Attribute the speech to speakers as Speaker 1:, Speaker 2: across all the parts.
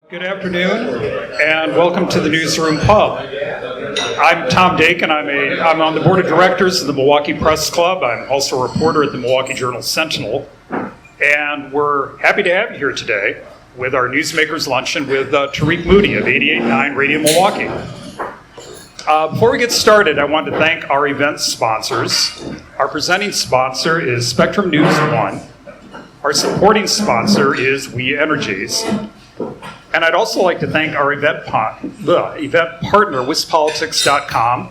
Speaker 1: Good afternoon, and welcome to the Newsroom Pub. I'm Tom Dakin. I'm on the board of directors of the Milwaukee Press Club. I'm also a reporter at the Milwaukee Journal-Sentinel, and we're happy to have you here today with our Newsmakers Luncheon with Tarik Moody of 88Nine Radio Milwaukee. Before we get started, I want to thank our event sponsors. Our presenting sponsor is Spectrum News One. Our supporting sponsor is We Energies. And I'd also like to thank our event partner, WisPolitics.com,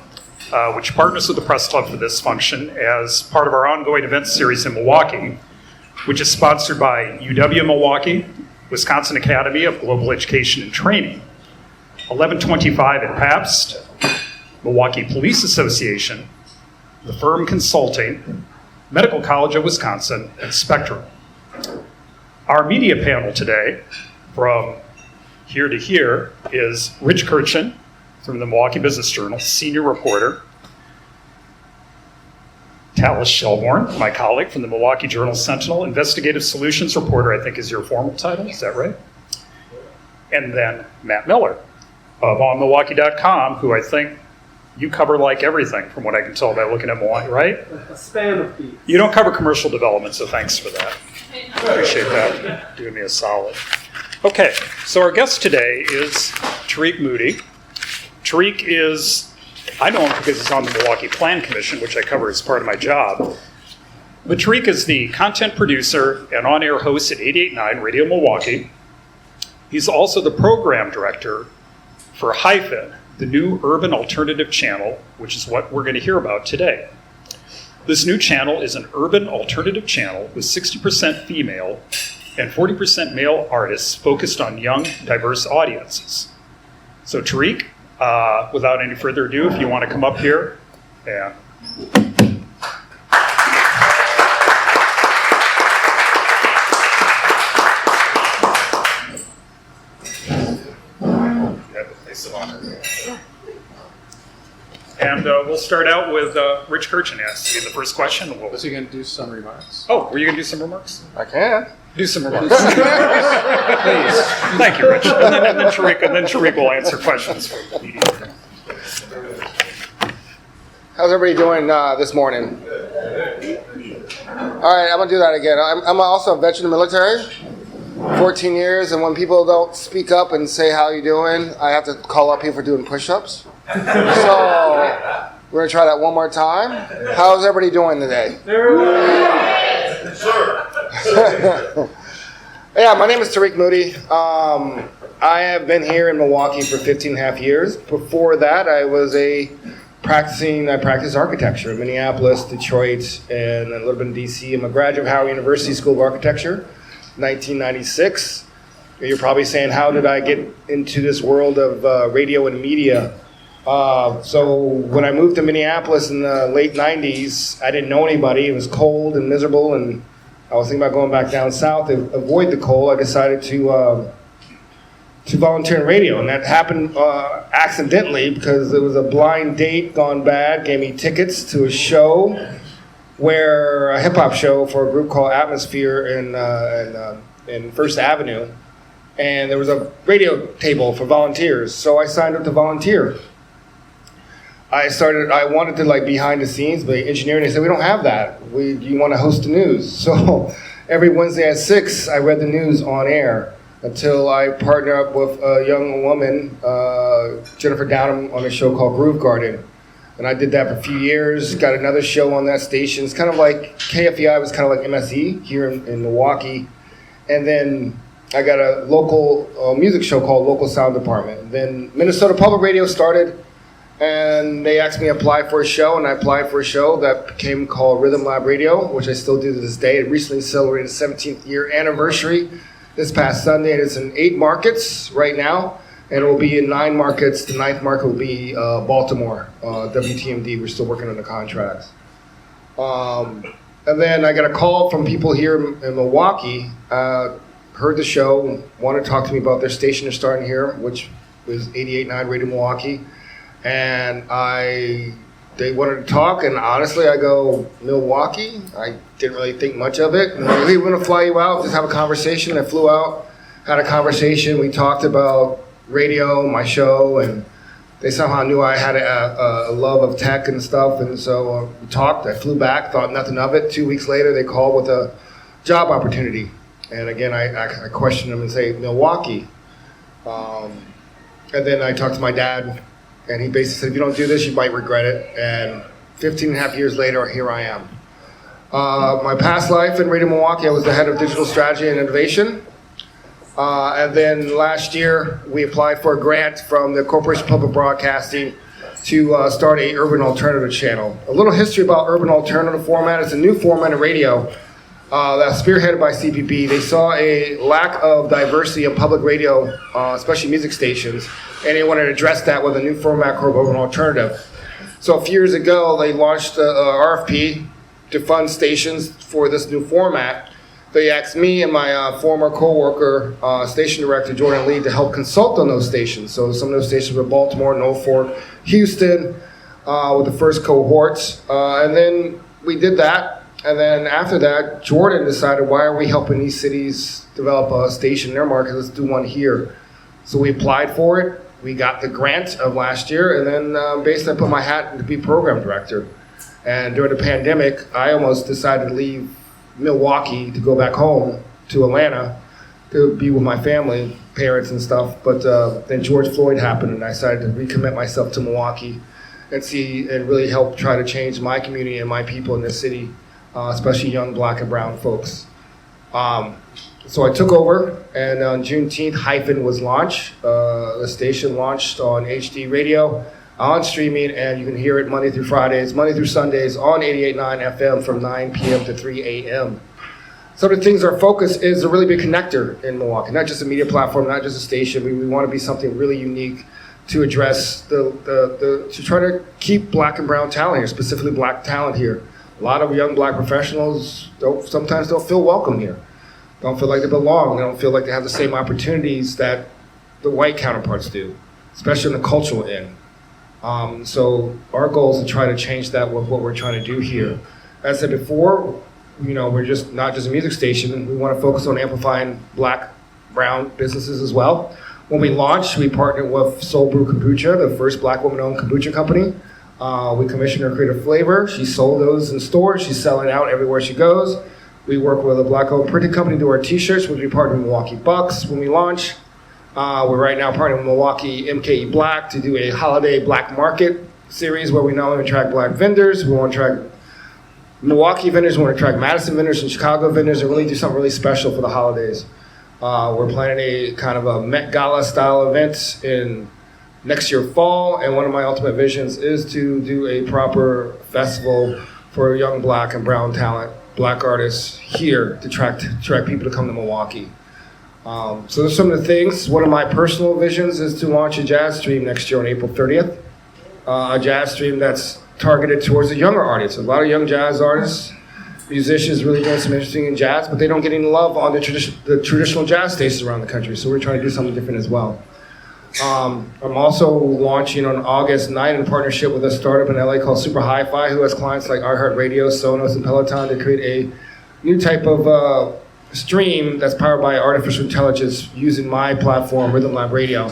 Speaker 1: which partners with the Press Club for this function as part of our ongoing event series in Milwaukee, which is sponsored by UW Milwaukee, Wisconsin Academy of Global Education and Training, 1125 at Pabst, Milwaukee Police Association, The Firm Consulting, Medical College of Wisconsin, and Spectrum. Our media panel today, from here to here, is Rich Kirchen from the Milwaukee Business Journal, senior reporter. Talis Shelbourne, my colleague from the Milwaukee Journal-Sentinel, investigative solutions reporter, I think is your formal title, is that right? And then Matt Miller of onmilwaukee.com, who I think you cover like everything from what I can tell by looking at Milwaukee, right?
Speaker 2: A span of feet.
Speaker 1: You don't cover commercial development, so thanks for that. Appreciate that, doing me a solid. Okay, so our guest today is Tarik Moody. Tarik is, I know him because he's on the Milwaukee Plan Commission, which I cover as part of my job. But Tarik is the content producer and on-air host at 88Nine Radio Milwaukee. He's also the program director for HYFIN, the new urban alternative channel, which is what we're going to hear about today. This new channel is an urban alternative channel with 60% female and 40% male artists focused on young, diverse audiences. So Tarik, without any further ado, if you want to come up here. Yeah. And we'll start out with Rich Kirchen asking the first question.
Speaker 3: Was he going to do some remarks?
Speaker 1: Oh, were you going to do some remarks?
Speaker 3: I can.
Speaker 1: Do some remarks. Please. Thank you, Rich. And then Tarik will answer questions from the media.
Speaker 3: How's everybody doing this morning? All right, I'm going to do that again. I'm also a veteran of the military, 14 years, and when people don't speak up and say how you doing, I have to call out people for doing push-ups. So we're going to try that one more time. How's everybody doing today? Yeah, my name is Tarik Moody. I have been here in Milwaukee for 15 and a half years. Before that, I practiced architecture in Minneapolis, Detroit, and a little bit in DC. I'm a graduate of Howard University School of Architecture, 1996. You're probably saying, how did I get into this world of radio and media? So when I moved to Minneapolis in the late 90s, I didn't know anybody. It was cold and miserable, and I was thinking about going back down south to avoid the cold. I decided to volunteer in radio, and that happened accidentally because it was a blind date gone bad. Gave me tickets to a show, a hip hop show for a group called Atmosphere in First Avenue, and there was a radio table for volunteers. So I signed up to volunteer. I wanted to behind the scenes, but engineering, they said, we don't have that. You want to host the news. So every Wednesday at 6, I read the news on air until I partnered up with a young woman, Jennifer Downham, on a show called Groove Garden. And I did that for a few years, got another show on that station. It's kind of like, KFEI was kind of like MSE here in Milwaukee. And then I got a local music show called Local Sound Department. Then Minnesota Public Radio started, and they asked me to apply for a show, and I applied for a show that became called Rhythm Lab Radio, which I still do to this day. It recently celebrated its 17th year anniversary this past Sunday. It is in 8 markets right now, and it will be in 9 markets. The 9th market will be Baltimore, WTMD. We're still working on the contracts. And then I got a call from people here in Milwaukee, heard the show, wanted to talk to me about their station they're starting here, which was 88.9 Radio Milwaukee. And they wanted to talk, and honestly, I go, Milwaukee? I didn't really think much of it. And they're like, hey, we're going to fly you out, just have a conversation. I flew out, had a conversation. We talked about radio, my show, and they somehow knew I had a love of tech and stuff. And so we talked. I flew back, thought nothing of it. 2 weeks later, they called with a job opportunity. And again, I questioned them and say, Milwaukee. And then I talked to my dad, and he basically said, if you don't do this, you might regret it. And 15 and a half years later, here I am. My past life in Radio Milwaukee, I was the head of digital strategy and innovation. And then last year, we applied for a grant from the Corporation of Public Broadcasting to start a urban alternative channel. A little history about urban alternative format. It's a new format of radio that's spearheaded by CPB. They saw a lack of diversity in public radio, especially music stations, and they wanted to address that with a new format called urban alternative. So a few years ago, they launched a RFP to fund stations for this new format. They asked me and my former co-worker, station director Jordan Lee, to help consult on those stations. So some of those stations were Baltimore, Norfolk, Houston, with the first cohorts. And then we did that. And then after that, Jordan decided, why are we helping these cities develop a station in their market? Let's do one here. So we applied for it. We got the grant of last year. And then basically I put my hat to be program director. And during the pandemic, I almost decided to leave Milwaukee to go back home to Atlanta to be with my family, parents and stuff. But then George Floyd happened, and I decided to recommit myself to Milwaukee and really help try to change my community and my people in this city, especially young black and brown folks. So I took over, and on Juneteenth, HYFIN was launched. The station launched on HD radio, on streaming, and you can hear it Monday through Fridays, Monday through Sundays on 88.9 FM from 9 p.m. to 3 a.m. So the things, our focus is a really big connector in Milwaukee, not just a media platform, not just a station. We want to be something really unique to address to try to keep black and brown talent here, specifically black talent here. A lot of young black professionals sometimes don't feel welcome here, don't feel like they belong, they don't feel like they have the same opportunities that the white counterparts do, especially in the cultural end. So our goal is to try to change that with what we're trying to do here. As I said before, we're just not just a music station. We want to focus on amplifying black, brown businesses as well. When we launched, we partnered with Soul Brew Kombucha, the first black woman-owned kombucha company. We commissioned her creative flavor. She sold those in stores. She's selling out everywhere she goes. We work with a black-owned printing company to do our t-shirts, which we partnered with Milwaukee Bucks when we launched. We're right now partnering with Milwaukee MKE Black to do a holiday black market series where we not only attract black vendors, we want to attract Milwaukee vendors, we want to attract Madison vendors and Chicago vendors, and really do something really special for the holidays. We're planning a kind of a Met Gala style event in next year fall, and one of my ultimate visions is to do a proper festival for young black and brown talent, black artists here to attract people to come to Milwaukee. So there's some of the things. One of my personal visions is to launch a jazz stream next year on April 30th. A jazz stream that's targeted towards the younger audience. A lot of young jazz artists, musicians really doing some interesting in jazz, but they don't get any love on the traditional jazz stations around the country. So we're trying to do something different as well. I'm also launching on August 9 in partnership with a startup in LA called Super Hi-Fi, who has clients like iHeartRadio, Sonos, and Peloton to create a new type of stream that's powered by artificial intelligence using my platform, Rhythm Lab Radio,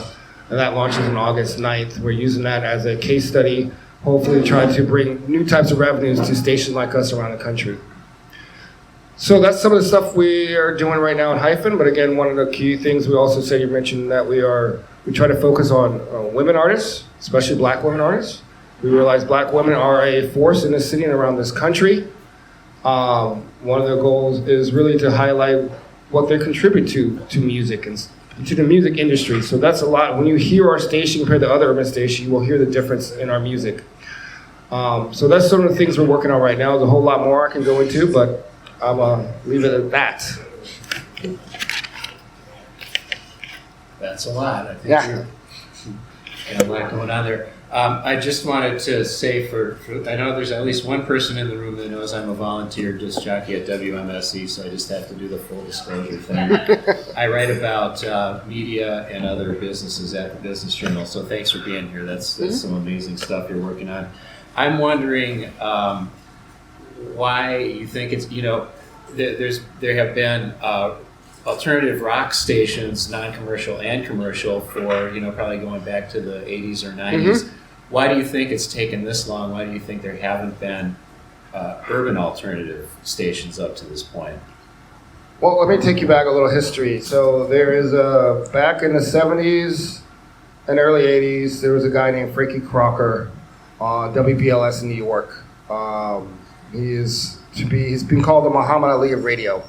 Speaker 3: and that launches on August 9th. We're using that as a case study, hopefully trying to bring new types of revenues to stations like us around the country. So that's some of the stuff we are doing right now in HYFIN, but again, one of the key things we also said, you mentioned that we try to focus on women artists, especially black women artists. We realize black women are a force in this city and around this country. One of their goals is really to highlight what they contribute to music and to the music industry. So that's a lot. When you hear our station compared to other urban stations, you will hear the difference in our music. So that's some of the things we're working on right now. There's a whole lot more I can go into, but I'll leave it at that.
Speaker 2: That's a lot. I think
Speaker 3: Yeah.
Speaker 2: you got a lot going on there. I just wanted to say I know there's at least one person in the room that knows I'm a volunteer disc jockey at WMSE, so I just have to do the full disclosure thing. I write about media and other businesses at the Business Journal, so thanks for being here. That's some amazing stuff you're working on. I'm wondering why you think it's, there have been alternative rock stations, non-commercial and commercial, for probably going back to the 80s or 90s. Why do you think it's taken this long? Why do you think there haven't been urban alternative stations up to this point?
Speaker 3: Well, let me take you back a little history. So there is back in the 70s and early 80s, there was a guy named Frankie Crocker on WBLS in New York. He's been called the Muhammad Ali of radio.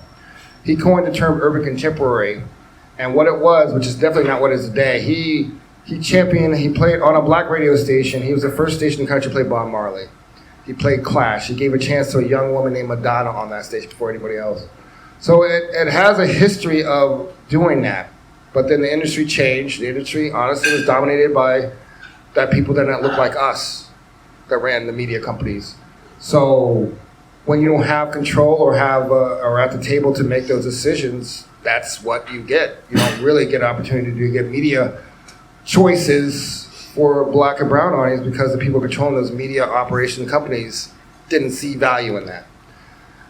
Speaker 3: He coined the term urban contemporary, and what it was, which is definitely not what it is today, he played on a black radio station. He was the first station in the country to play Bob Marley. He played Clash. He gave a chance to a young woman named Madonna on that station before anybody else. So it has a history of doing that. But then the industry changed. The industry, honestly, was dominated by that people that didn't look like us that ran the media companies. So when you don't have control or are at the table to make those decisions, that's what you get. You don't really get an opportunity to get media choices for black and brown audience because the people controlling those media operation companies didn't see value in that.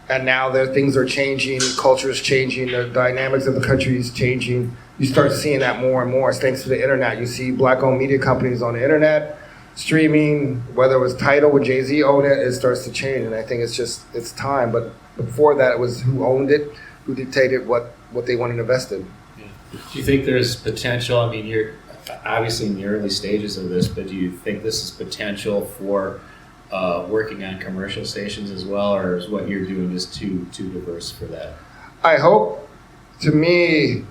Speaker 3: And now things are changing, culture is changing, the dynamics of the country is changing. You start seeing that more and more. It's thanks to the internet. You see black-owned media companies on the internet, streaming, whether it was Tidal when Jay-Z owned it, it starts to change. And I think it's time. But before that, it was who owned it, who dictated what they wanted to invest in.
Speaker 2: Do you think there's potential? I mean, you're obviously in the early stages of this, but do you think this is potential for working on commercial stations as well, or is what you're doing just too diverse for that?
Speaker 3: I hope, to me,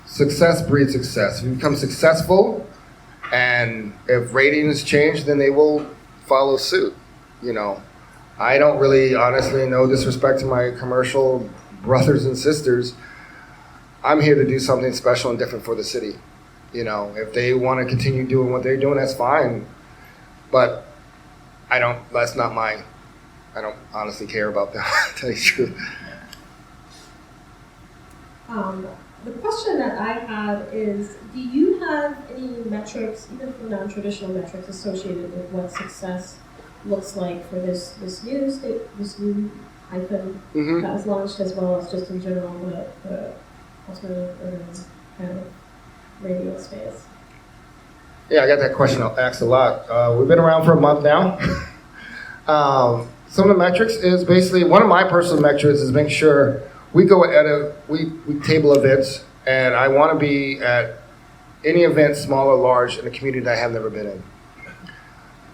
Speaker 3: success breeds success. If you become successful, and if ratings change, then they will follow suit. I don't really, honestly, no disrespect to my commercial brothers and sisters. I'm here to do something special and different for the city. If they want to continue doing what they're doing, that's fine. But I don't honestly care about that, to tell you the truth.
Speaker 4: The question that I have is, do you have any metrics, even for non-traditional metrics, associated with what success looks like for this new hyphen that was launched, as well as just in general the alternative urban kind of radio space?
Speaker 3: Yeah, I got that question asked a lot. We've been around for a month now. Some of the metrics is basically, one of my personal metrics is make sure we go we table events, and I want to be at any event, small or large, in a community that I have never been in.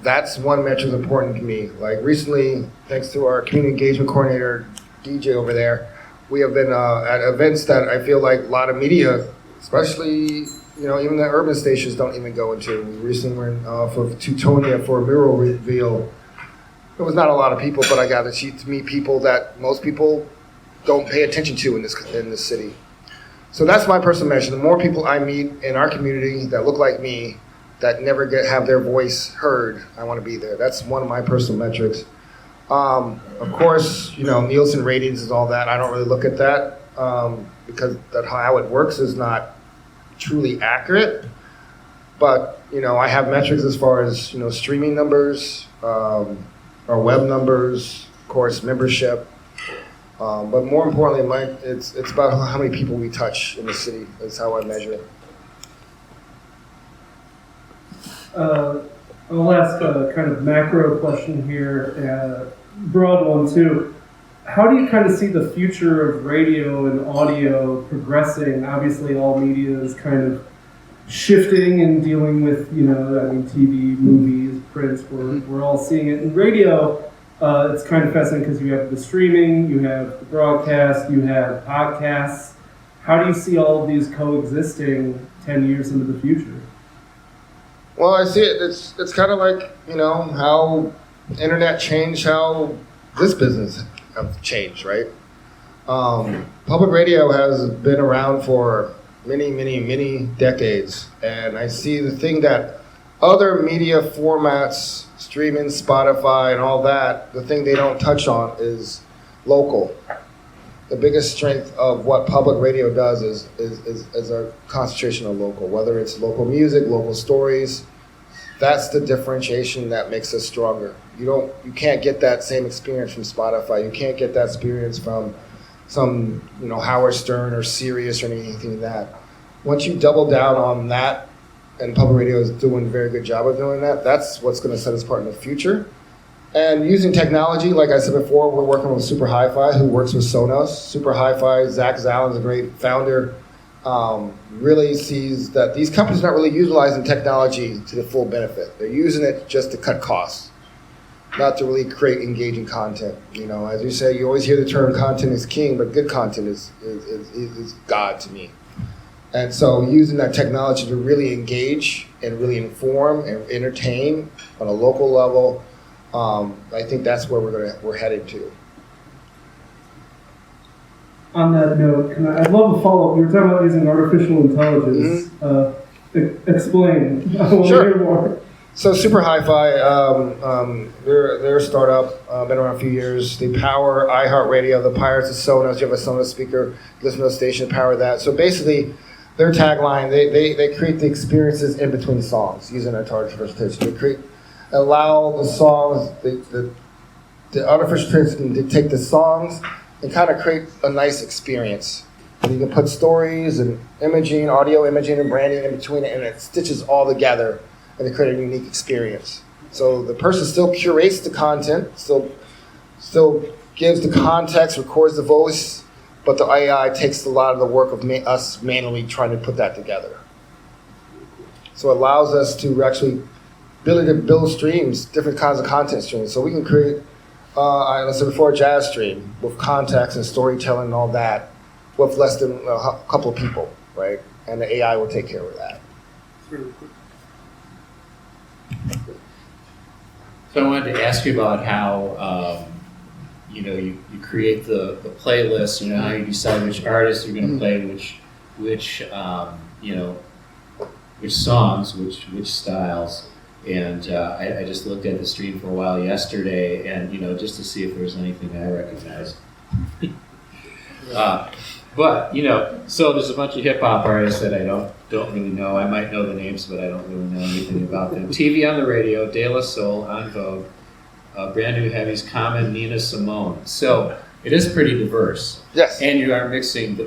Speaker 3: That's one metric that's important to me. Like recently, thanks to our community engagement coordinator, DJ over there, we have been at events that I feel like a lot of media, especially even the urban stations, don't even go into. We recently were off of Teutonia for a mural reveal. There was not a lot of people, but I got to meet people that most people don't pay attention to in this city. So that's my personal measure. The more people I meet in our community that look like me, that never have their voice heard, I want to be there. That's one of my personal metrics. Of course, Nielsen ratings is all that. I don't really look at that because how it works is not truly accurate. But I have metrics as far as streaming numbers, our web numbers, of course, membership. But more importantly, it's about how many people we touch in the city. That's how I measure it.
Speaker 5: I'll ask a kind of macro question here, broad one too. How do you kind of see the future of radio and audio progressing? Obviously, all media is kind of shifting and dealing with, TV, movies, prints. We're all seeing it. In radio, it's kind of fascinating because you have the streaming, you have the broadcast, you have podcasts. How do you see all of these coexisting 10 years into the future?
Speaker 3: Well, I see it. It's kind of like, how internet changed how this business have changed, right? Public radio has been around for many, many, many decades. And I see the thing that other media formats, streaming, Spotify, and all that, the thing they don't touch on is local. The biggest strength of what public radio does is a concentration of local, whether it's local music, local stories. That's the differentiation that makes us stronger. You can't get that same experience from Spotify. You can't get that experience from some Howard Stern or Sirius or anything like that. Once you double down on that, and public radio is doing a very good job of doing that, that's what's going to set us apart in the future. And using technology, like I said before, we're working with Super Hi-Fi, who works with Sonos. Super Hi-Fi, Zach Zallen's a great founder, really sees that these companies are not really utilizing technology to the full benefit. They're using it just to cut costs, not to really create engaging content. As you say, you always hear the term content is king, but good content is God to me. And so using that technology to really engage and really inform and entertain on a local level, I think that's where we're headed to.
Speaker 5: On that note, I'd love a follow-up. You were talking about using artificial intelligence. Explain. I want to hear more.
Speaker 3: So Super Hi-Fi, they're a startup, been around a few years. They power iHeartRadio, the Pirates of Sonos. You have a Sonos speaker, listen to the station, power that. So basically, their tagline, they create the experiences in between songs using artificial intelligence. They allow the songs, the artificial intelligence to take the songs and kind of create a nice experience. And you can put stories and imaging, audio imaging and branding in between it, and it stitches all together and to create a unique experience. So the person still curates the content, still gives the context, records the voice, but the AI takes a lot of the work of us manually trying to put that together. So it allows us to actually build streams, different kinds of content streams. So we can create, I said before, a jazz stream with context and storytelling and all that with less than a couple of people, right? And the AI will take care of that.
Speaker 2: So I wanted to ask you about how you create the playlist. How you decide which artists you're going to play, which songs, which styles. And I just looked at the stream for a while yesterday, and just to see if there was anything I recognized. But so there's a bunch of hip hop artists that I don't really know. I might know the names, but I don't really know anything about them. TV on the radio, De La Soul, En Vogue, Brand New Heavies, Common, Nina Simone. So it is pretty diverse.
Speaker 3: Yes.
Speaker 2: And you are mixing the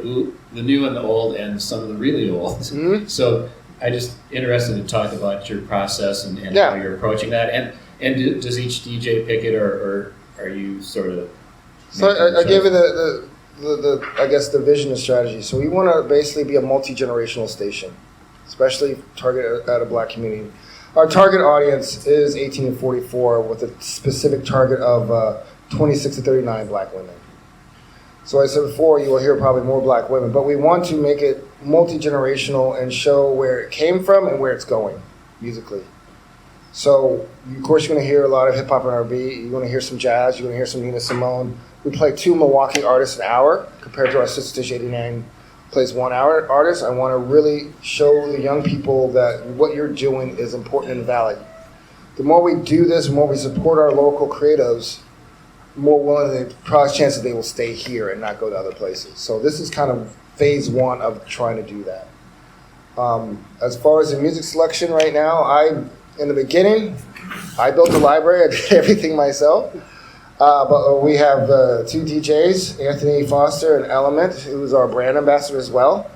Speaker 2: new and the old, and some of the really old. Mm-hmm. So I'm just interested to talk about your process and how you're approaching that. And does each DJ pick it, or are you sort of?
Speaker 3: So I gave you the vision and strategy. So we want to basically be a multi-generational station, especially target at a black community. Our target audience is 18 to 44 with a specific target of 26 to 39 black women. So I said before, you will hear probably more black women, but we want to make it multi-generational and show where it came from and where it's going musically. So, of course, you're going to hear a lot of hip-hop and R&B. You're going to hear some jazz. You're going to hear some Nina Simone. We play 2 Milwaukee artists an hour compared to our sister station 89 plays 1 hour artist. I want to really show the young people that what you're doing is important and valid. The more we do this, the more we support our local creatives, more willing the chance that they will stay here and not go to other places. So this is kind of phase 1 of trying to do that. As far as the music selection right now, in the beginning, I built the library. I did everything myself. But we have 2 DJs, Anthony Foster and Element, who's our brand ambassador as well.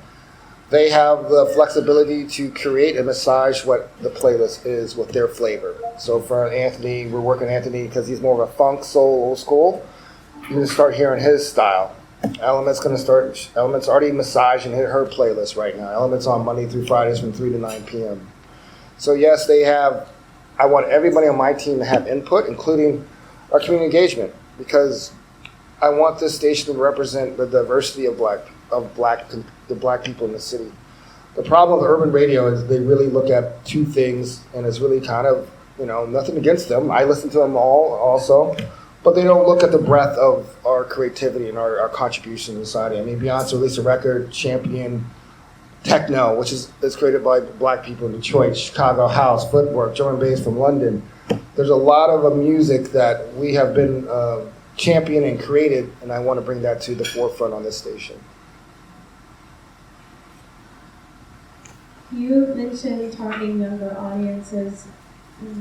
Speaker 3: They have the flexibility to create and massage what the playlist is with their flavor. So for Anthony, we're working Anthony because he's more of a funk, soul, old school. You're going to start hearing his style. Element's already massaging her playlist right now. Element's on Monday through Fridays from 3 to 9 p.m. So yes, I want everybody on my team to have input, including our community engagement, because I want this station to represent the diversity of the black people in the city. The problem with urban radio is they really look at 2 things, and it's really kind of, nothing against them. I listen to them all also, but they don't look at the breadth of our creativity and our contribution to society. I mean, Beyonce released a record, Champion Techno, which is created by black people in Detroit, Chicago House, Footwork, drum and bass from London. There's a lot of music that we have been championed and created, and I want to bring that to the forefront on this station.
Speaker 4: You mentioned targeting younger audiences.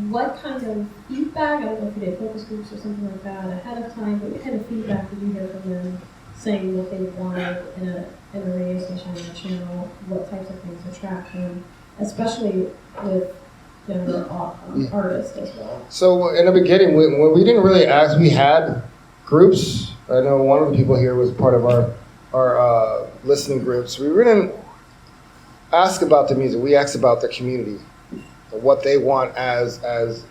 Speaker 4: What kind of feedback, I don't know if you did focus groups or something like that ahead of time, but what kind of feedback did you hear from them saying what they wanted in a radio station, in a channel, what types of things attract them, especially with younger artists as well.
Speaker 3: So in the beginning, when we didn't really ask, we had groups. I know one of the people here was part of our listening groups. We didn't ask about the music. We asked about the community, what they want as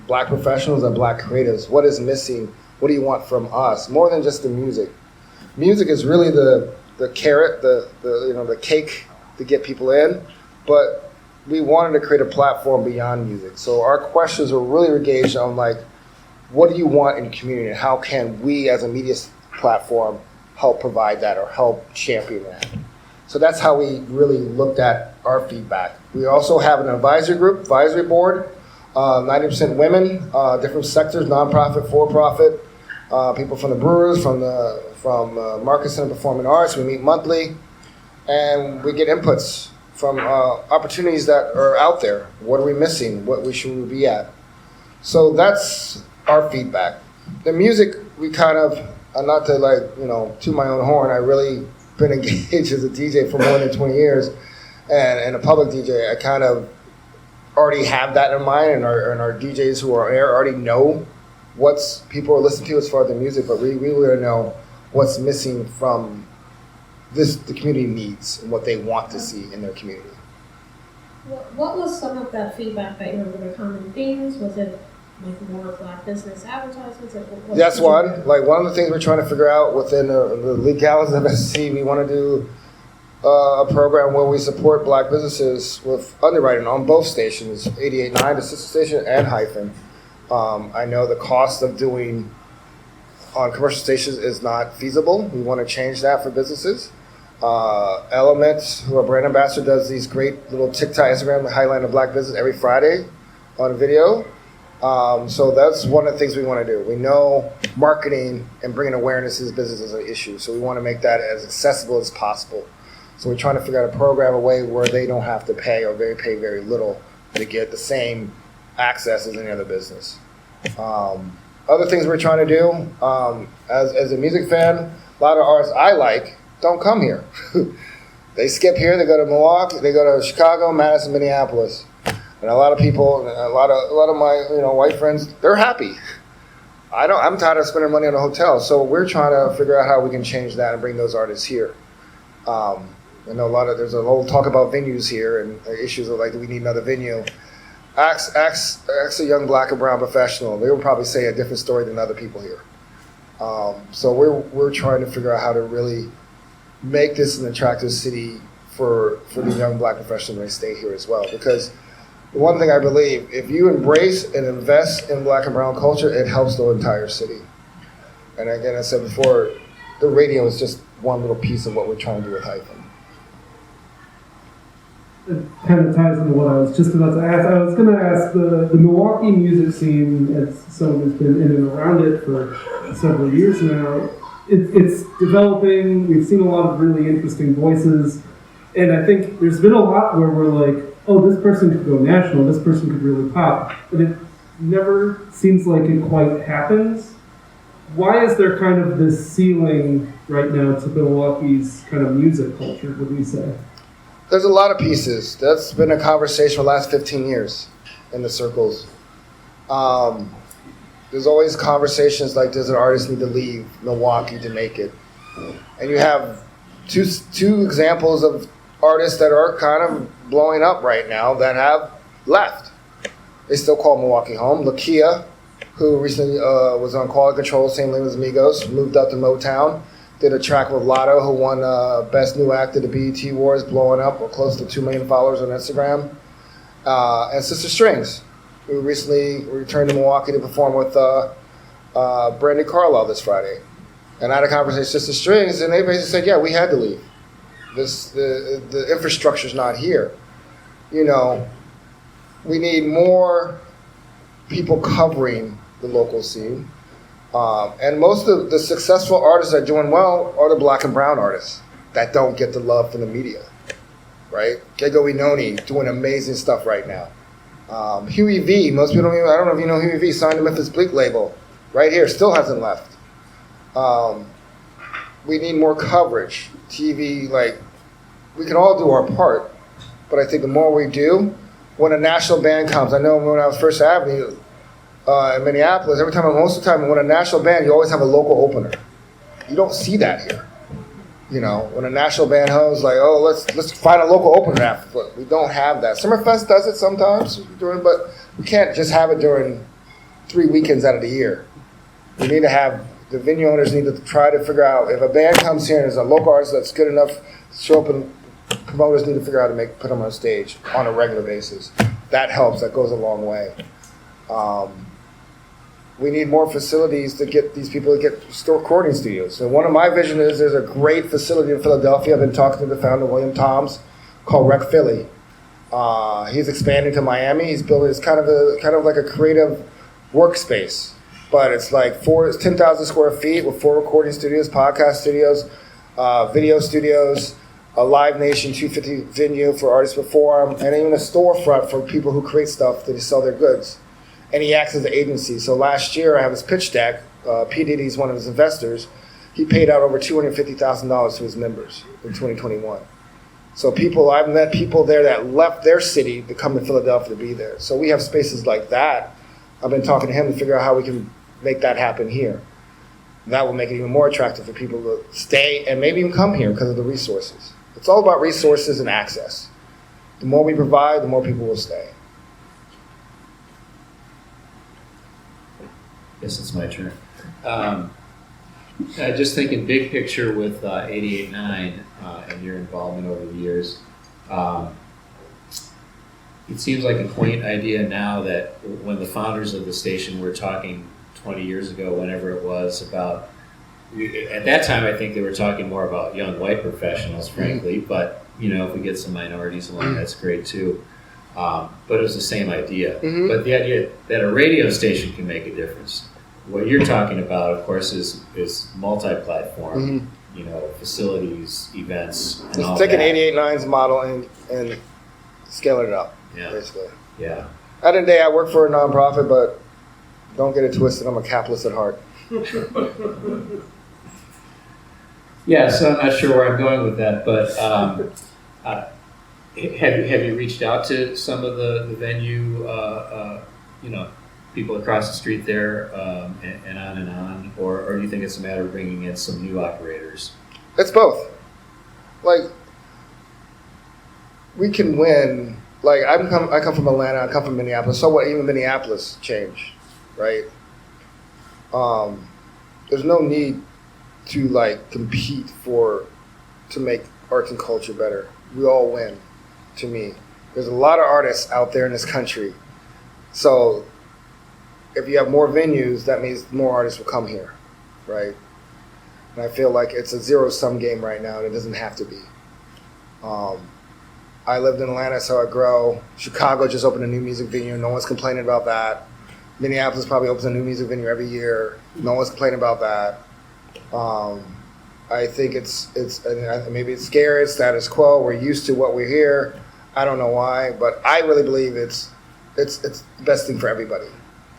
Speaker 3: Black professionals and Black creatives. What is missing? What do you want from us? More than just the music. Music is really the carrot, the cake to get people in, but we wanted to create a platform beyond music. So our questions were really engaged on like, what do you want in community, and how can we as a media platform help provide that or help champion that? So that's how we really looked at our feedback. We also have an advisory board, 90% women, different sectors, nonprofit, for-profit, people from the brewers, from Market Center Performing Arts. We meet monthly, and we get inputs from opportunities that are out there. What are we missing? What should we be at? So that's our feedback. The music, we kind of, not to toot my own horn, I really been engaged as a DJ for more than 20 years, and a public DJ. I kind of already have that in mind, and our DJs who are on air already know what people are listening to as far as the music, but we really want to know what's missing from the community needs and what they want to see in their community.
Speaker 4: What was some of that feedback that were the common themes? Was it like more Black business advertisements?
Speaker 3: That's one. Like one of the things we're trying to figure out within the legalities of SC, we want to do a program where we support Black businesses with underwriting on both stations, 88.9, the sister station, and Hyphen. I know the cost of doing on commercial stations is not feasible. We want to change that for businesses. Element, who our brand ambassador, does these great little TikTok, Instagram highlight of Black business every Friday on video. So that's one of the things we want to do. We know marketing and bringing awareness to this business is an issue, so we want to make that as accessible as possible. So we're trying to figure out a program, a way where they don't have to pay or pay very little to get the same access as any other business. Other things we're trying to do, as a music fan, a lot of artists I like don't come here. They skip here, they go to Milwaukee, they go to Chicago, Madison, Minneapolis. And a lot of people, a lot of my white friends, they're happy. I'm tired of spending money on a hotel, so we're trying to figure out how we can change that and bring those artists here. I know there's a whole talk about venues here and issues of like, do we need another venue? Ask a young Black or brown professional. They will probably say a different story than other people here. So we're trying to figure out how to really make this an attractive city for the young Black professionals when they stay here as well. Because the one thing I believe, if you embrace and invest in Black and brown culture, it helps the entire city. And again, I said before, the radio is just one little piece of what we're trying to do with Hyphen.
Speaker 5: It kind of ties into what I was just about to ask. I was going to ask the Milwaukee music scene, as someone who's been in and around it for several years now, it's developing. We've seen a lot of really interesting voices. And I think there's been a lot where we're like, oh, this person could go national, this person could really pop. But it never seems like it quite happens. Why is there kind of this ceiling right now to Milwaukee's kind of music culture, would we say?
Speaker 3: There's a lot of pieces. That's been a conversation for the last 15 years in the circles. There's always conversations like, does an artist need to leave Milwaukee to make it? And you have two examples of artists that are kind of blowing up right now that have left. They still call Milwaukee home. Lakia, who recently was on Quality Control, same label as Migos, moved up to Motown. Did a track with Lotto, who won Best New Act at the BET Awards, blowing up, or close to 2 million followers on Instagram. And Sister Strings, who recently returned to Milwaukee to perform with Brandy Carlisle this Friday. And I had a conversation with Sister Strings, and they basically said, yeah, we had to leave. The infrastructure's not here. We need more people covering the local scene. And most of the successful artists that are doing well are the Black and brown artists that don't get the love from the media, right? Kego Inoni doing amazing stuff right now. Huey V, most people don't I don't know if you know Huey V, signed to Memphis Bleak label, right here, still hasn't left. we need more coverage. TV, like, we can all do our part, but I think the more we do, when a national band comes, I know when I was First Avenue in Minneapolis, most of the time, when a national band, you always have a local opener. You don't see that here. You know, when a national band hosts, like, oh, let's find a local opener after. We don't have that. Summerfest does it sometimes, but we can't just have it during 3 weekends out of the year. We need to have, the venue owners need to try to figure out, if a band comes here and there's a local artist that's good enough to show up, and promoters need to figure out how to put them on stage on a regular basis. That helps. That goes a long way. We need more facilities to get these people to get recording studios. So one of my visions is there's a great facility in Philadelphia. I've been talking to the founder, William Toms, called Rec Philly. He's expanding to Miami. He's building, it's kind of like a creative workspace, but it's like 10,000 square feet with 4 recording studios, podcast studios, video studios, a Live Nation 250 venue for artists to perform, and even a storefront for people who create stuff to sell their goods. And he acts as an agency. So last year, I have his pitch deck. P. Diddy's one of his investors. He paid out over $250,000 to his members in 2021. So I've met people there that left their city to come to Philadelphia to be there. So we have spaces like that. I've been talking to him to figure out how we can make that happen here. That will make it even more attractive for people to stay and maybe even come here because of the resources. It's all about resources and access. The more we provide, the more people will stay.
Speaker 2: Guess it's my turn. Just thinking big picture with 88.9 and your involvement over the years. It seems like a quaint idea now that when the founders of the station were talking 20 years ago, whenever it was, about, at that time I think they were talking more about young white professionals, frankly, but if we get some minorities along, that's great too. But it was the same idea. Mm-hmm. But the idea that a radio station can make a difference. What you're talking about, of course, is multi-platform, facilities, events, and all
Speaker 3: taking
Speaker 2: that.
Speaker 3: 88.9's model and scaling it up, basically.
Speaker 2: Yeah.
Speaker 3: At the end of the day, I work for a nonprofit, but don't get it twisted. I'm a capitalist at heart.
Speaker 2: Yeah, so I'm not sure where I'm going with that, but have you reached out to some of the venue, people across the street there, and on, or do you think it's a matter of bringing in some new operators?
Speaker 3: It's both. Like, we can win. Like, I come from Atlanta, I come from Minneapolis. So what? Even Minneapolis changed, right? There's no need to compete to make arts and culture better. We all win. To me, there's a lot of artists out there in this country. So if you have more venues, that means more artists will come here, right? And I feel like it's a zero-sum game right now, and it doesn't have to be. I lived in Atlanta, so I grow. Chicago just opened a new music venue. No one's complaining about that. Minneapolis probably opens a new music venue every year. No one's complaining about that. I think it's maybe it's scary, it's status quo. We're used to what we're here. I don't know why, but I really believe it's the best thing for everybody.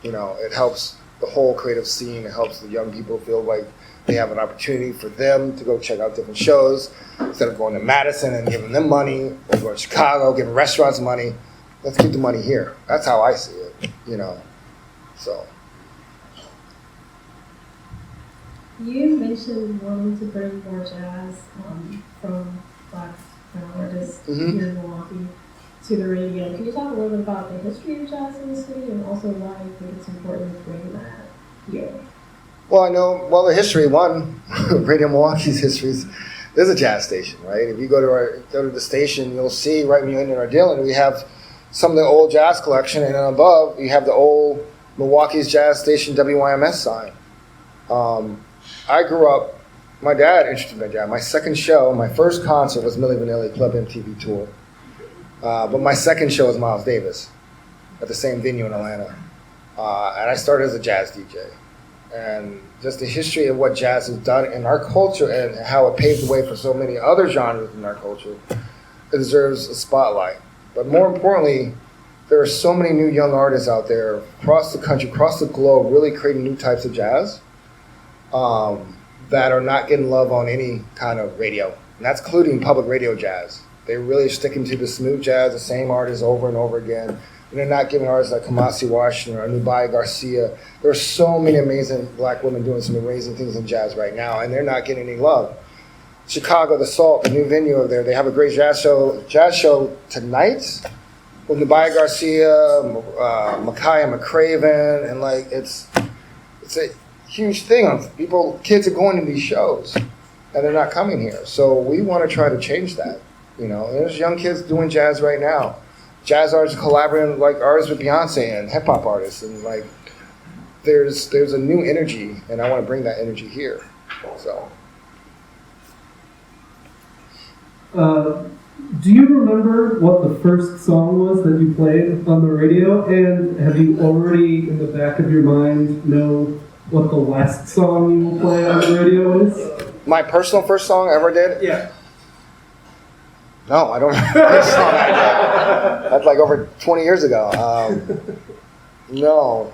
Speaker 3: It helps the whole creative scene. It helps the young people feel like they have an opportunity for them to go check out different shows instead of going to Madison and giving them money, or going to Chicago, giving restaurants money. Let's keep the money here. That's how I see it, So.
Speaker 4: You mentioned wanting to bring more jazz from Black artists here in Milwaukee to the radio. Can you talk a little bit about the history of jazz in the city, and also why you think it's important to bring that here?
Speaker 3: Well, the history, Radio Milwaukee's history there's a jazz station, right? If you go to the station, you'll see right when you enter our dealer, we have some of the old jazz collection, and then above you have the old Milwaukee's jazz station WYMS sign. I grew up, my dad introduced my dad. My second show, my first concert was Milli Vanilli Club MTV Tour. But my second show was Miles Davis at the same venue in Atlanta. And I started as a jazz DJ. And just the history of what jazz has done in our culture and how it paved the way for so many other genres in our culture, it deserves a spotlight. But more importantly, there are so many new young artists out there across the country, across the globe, really creating new types of jazz that are not getting love on any kind of radio. And that's including public radio jazz. They're really sticking to the smooth jazz, the same artists over and over again. And they're not giving artists like Kamasi Washington or Nubia Garcia. There are so many amazing black women doing some amazing things in jazz right now, and they're not getting any love. Chicago, the Salt, the new venue over there, they have a great jazz show tonight with Nubia Garcia, Micaiah McCraven, and like it's a huge thing. Kids are going to these shows, and they're not coming here. So we want to try to change that. You know, there's young kids doing jazz right now. Jazz artists collaborating like artists with Beyonce and hip hop artists, and like there's a new energy, and I want to bring that energy here. So.
Speaker 5: Do you remember what the first song was that you played on the radio? And have you already, in the back of your mind, know what the last song you will play on the radio is?
Speaker 3: My personal first song I ever did?
Speaker 5: Yeah.
Speaker 3: No, I don't remember the first song I did. That's like over 20 years ago. No.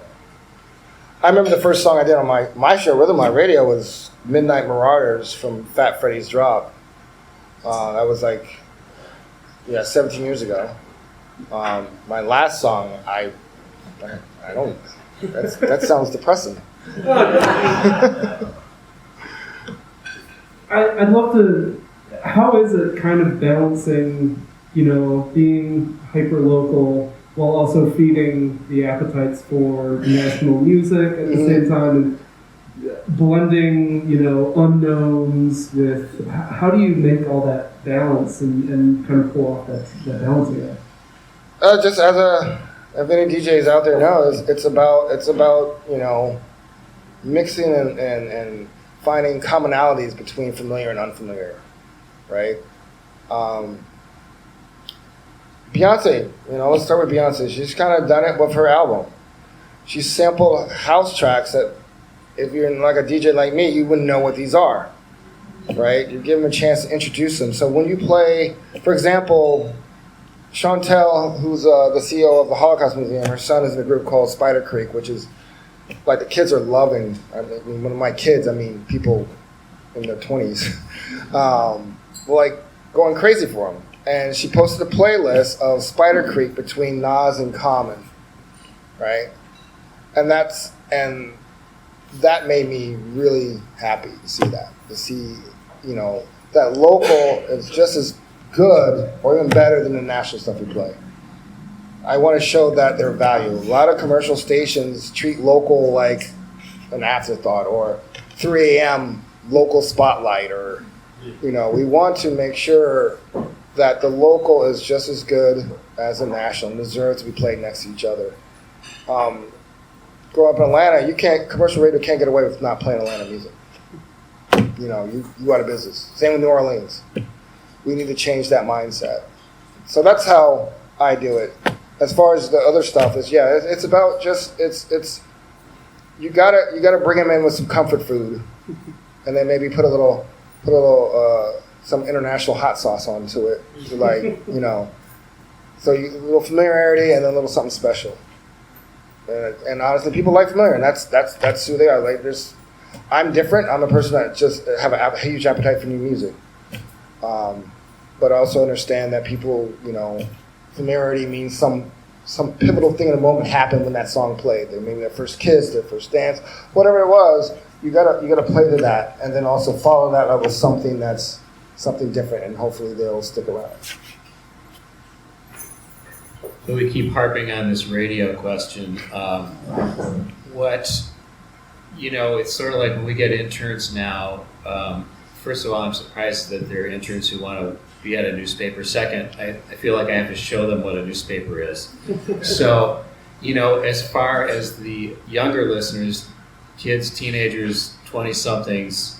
Speaker 3: I remember the first song I did on my show, Rhythm My Radio, was Midnight Marauders from Fat Freddy's Drop. That was 17 years ago. My last song, I don't. That sounds depressing.
Speaker 5: I'd love to. How is it kind of balancing, being hyper local while also feeding the appetites for national music at the same time, and blending, unknowns with, how do you make all that balance and kind of pull off that balancing act?
Speaker 3: Just if any DJs out there know, it's about mixing and finding commonalities between familiar and unfamiliar, right? Beyonce, let's start with Beyonce. She's kind of done it with her album. She sampled house tracks that, if you're like a DJ like me, you wouldn't know what these are, right? You give them a chance to introduce them. So when you play, for example, Chantel, who's the CEO of the Holocaust Museum, her son is in a group called Spider Creek, which is like the kids are loving. I mean, one of my kids, people in their 20s, going crazy for them. And she posted a playlist of Spider Creek between Nas and Common, right? And that made me really happy to see that. To see, that local is just as good or even better than the national stuff we play. I want to show that their value. A lot of commercial stations treat local like an afterthought or 3 a.m. local spotlight, or, we want to make sure that the local is just as good as the national and deserves to be played next to each other. Grow up in Atlanta, commercial radio can't get away with not playing Atlanta music. You out of business. Same with New Orleans. We need to change that mindset. So that's how I do it. As far as the other stuff is, it's about it's you gotta bring them in with some comfort food, and then maybe put a little some international hot sauce onto it, so a little familiarity and then a little something special. And honestly, people like familiar, and that's who they are. I'm different. I'm a person that just have a huge appetite for new music, but I also understand that people, familiarity means some pivotal thing in the moment happened when that song played. Maybe their first kiss, their first dance, whatever it was. You gotta play to that, and then also follow that up with something that's something different, and hopefully they'll stick around.
Speaker 2: So we keep harping on this radio question. It's sort of like when we get interns now, first of all, I'm surprised that there are interns who want to be at a newspaper. Second, I feel like I have to show them what a newspaper is. So, as far as the younger listeners, kids, teenagers, 20-somethings,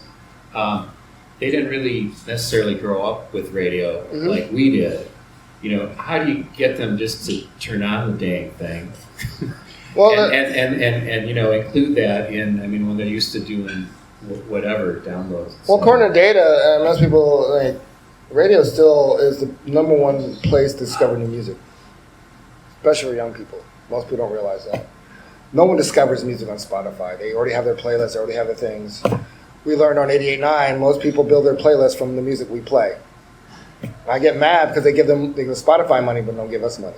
Speaker 2: they didn't really necessarily grow up with radio like we did. How do you get them just to turn on the dang thing?
Speaker 3: Well,
Speaker 2: and include that in, when they're used to doing whatever downloads.
Speaker 3: Well, according to data, most people radio still is the number one place to discover new music, especially for young people. Most people don't realize that. No one discovers music on Spotify. They already have their playlists. They already have their things. we learned on 88.9, most people build their playlist from the music we play. I get mad because they give Spotify money but don't give us money.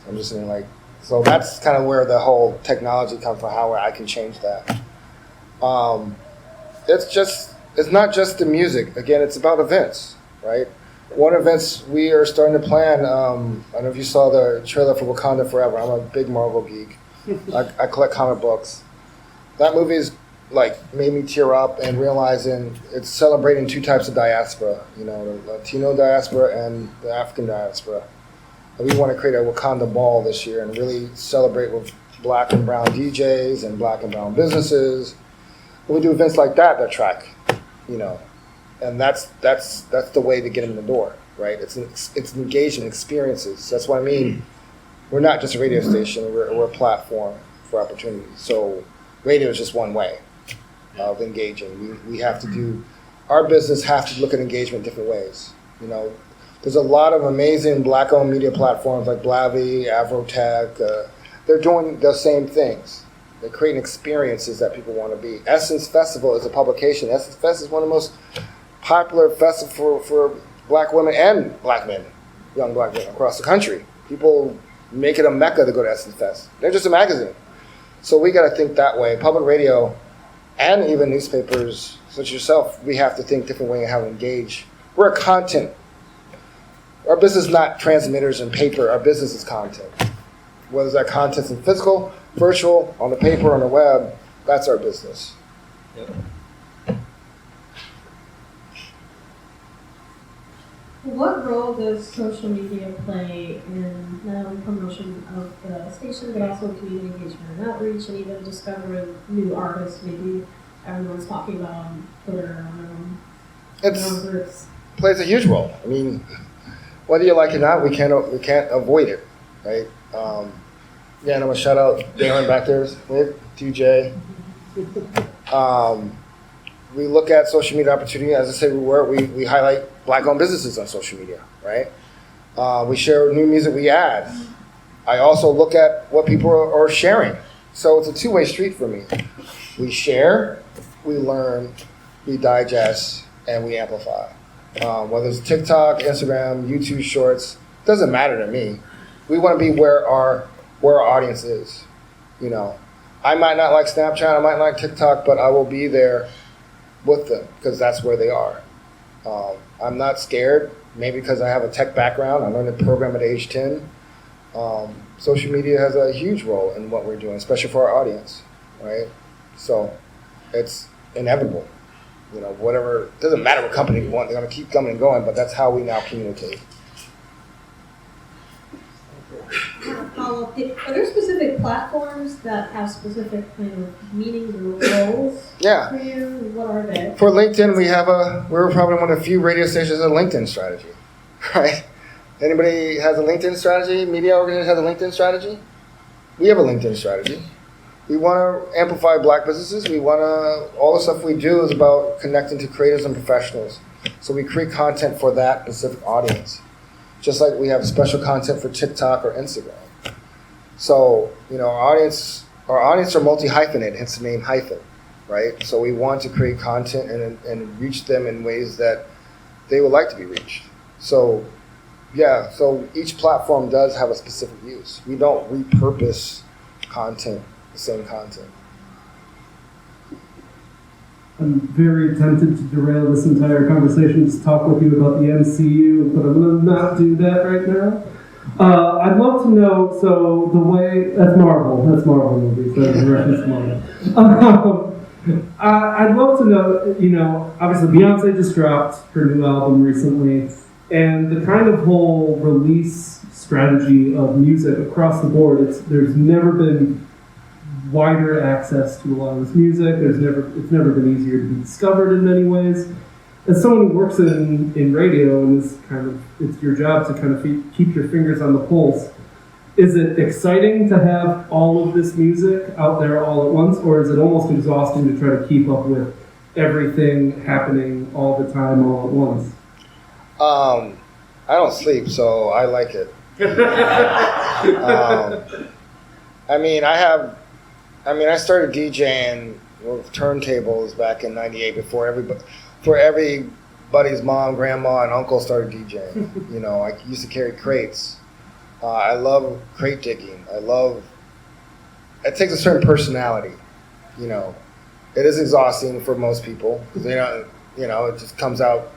Speaker 3: So I'm just saying, like, so that's kind of where the whole technology comes from, how I can change that. It's not just the music. Again, it's about events, right? One events we are starting to plan, I don't know if you saw the trailer for Wakanda Forever. I'm a big Marvel geek. I collect comic books. That movie's like made me tear up and realizing it's celebrating two types of diaspora, the Latino diaspora and the African diaspora. And we want to create a Wakanda ball this year and really celebrate with black and brown DJs and black and brown businesses. And we do events like that track, and that's the way to get them in the door, right? It's engagement experiences. That's what I mean. We're not just a radio station. We're a platform for opportunities. So radio is just one way of engaging. We have to do, our business have to look at engagement different ways. There's a lot of amazing black-owned media platforms like Blavy, Avrotech. They're doing the same things. They're creating experiences that people want to be. Essence Festival is a publication. Essence Fest is one of the most popular festivals for black women and black men, young black men across the country. People make it a mecca to go to Essence Fest. They're just a magazine. So we got to think that way. Public radio and even newspapers such as yourself, we have to think different way in how to engage. We're a content. Our business is not transmitters and paper. Our business is content. Whether that content's in physical, virtual, on the paper, on the web, that's our business.
Speaker 2: Yep.
Speaker 4: What role does social media play in not only promotion of the station, but also community engagement and outreach, and even discovering new artists? Maybe everyone's talking about on Twitter or on groups.
Speaker 3: Plays a huge role. I mean, whether you like it or not, we can't avoid it, right? And I'm gonna shout out Darren back there with DJ. We look at social media opportunity. As I said, we highlight black-owned businesses on social media, right? We share new music we add. I also look at what people are sharing. So it's a two-way street for me. We share, we learn, we digest, and we amplify. Whether it's TikTok, Instagram, YouTube Shorts, doesn't matter to me. We want to be where our audience is. I might not like Snapchat, I might like TikTok, but I will be there with them because that's where they are. I'm not scared, maybe because I have a tech background. I learned to program at age 10. Social media has a huge role in what we're doing, especially for our audience, right? So it's inevitable. Whatever, it doesn't matter what company we want, they're going to keep coming and going, but that's how we now communicate.
Speaker 4: Follow-up. Are there specific platforms that have specific kind of meanings or roles for you? What are they? For LinkedIn, we're probably one of the few radio stations with a LinkedIn strategy, right? Anybody has a LinkedIn strategy? Media organization has a LinkedIn strategy? We have a LinkedIn strategy. We want to amplify black businesses. All the stuff we do is about connecting to creators and professionals. So we create content for that specific audience. Just like we have special content for TikTok or Instagram. So, our audience are multi-hyphenated, hence the name Hyphen, right? So we want to create content and reach them in ways that they would like to be reached. So, so each platform does have a specific use. We don't repurpose content, the same content.
Speaker 5: I'm very tempted to derail this entire conversation, just talk with you about the MCU, but I'm going to not do that right now. I'd love to know, so the way, that's Marvel movies, that's a reference to Marvel. I'd love to know, obviously Beyonce just dropped her new album recently, and the kind of whole release strategy of music across the board, there's never been wider access to a lot of this music. It's never been easier to be discovered in many ways. As someone who works in radio and it's your job to kind of keep your fingers on the pulse, is it exciting to have all of this music out there all at once, or is it almost exhausting to try to keep up with everything happening all the time all at once?
Speaker 3: I don't sleep, so I like it. I started DJing with turntables back in '98 before everybody's mom, grandma, and uncle started DJing. You know, I used to carry crates. I love crate digging. It takes a certain personality, you know. It is exhausting for most people because it just comes out.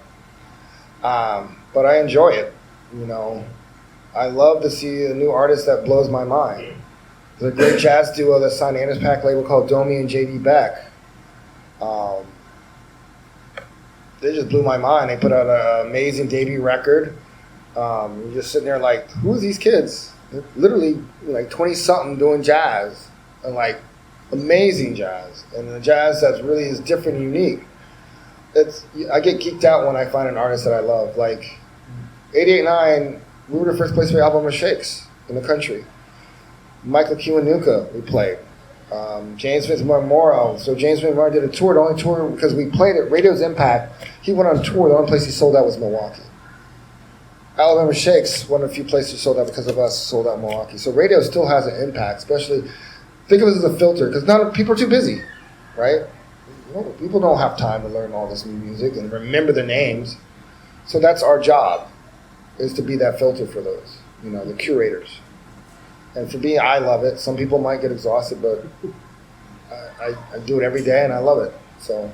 Speaker 3: But I enjoy it, you know. I love to see a new artist that blows my mind. There's a great jazz duo that signed the Anders Pack label called Domi and JD Beck. They just blew my mind. They put out an amazing debut record. You're just sitting there like, who are these kids? They're literally like 20-something doing jazz and like amazing jazz. And the jazz that really is different and unique. I get geeked out when I find an artist that I love. Like 88Nine, we were the first place for album of Shakes in the country. Michael Kiwanuka, we played. James Vince Memorial. So James Vince Memorial did a tour, the only tour because we played at Radio's Impact. He went on tour, the only place he sold out was Milwaukee. Alabama Shakes, one of the few places he sold out because of us, sold out Milwaukee. So radio still has an impact, especially, think of it as a filter, because people are too busy, right? People don't have time to learn all this new music and remember the names. So that's our job, is to be that filter for those, the curators. And for me, I love it. Some people might get exhausted, but I do it every day and I love it.
Speaker 2: So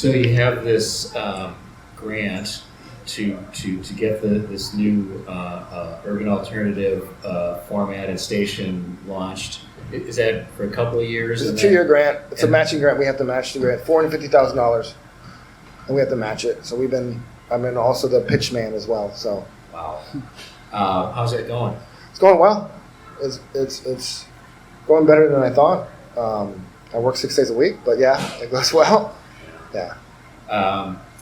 Speaker 2: you have this grant to get this new urban alternative format and station launched. Is that for a couple of years?
Speaker 3: It's a 2-year grant. It's a matching grant. We have to match the grant, $450,000, and we have to match it. So I'm in also the pitch man as well. So
Speaker 2: wow, how's that going?
Speaker 3: It's going well. It's going better than I thought. I work 6 days a week, but yeah, it goes well. Yeah.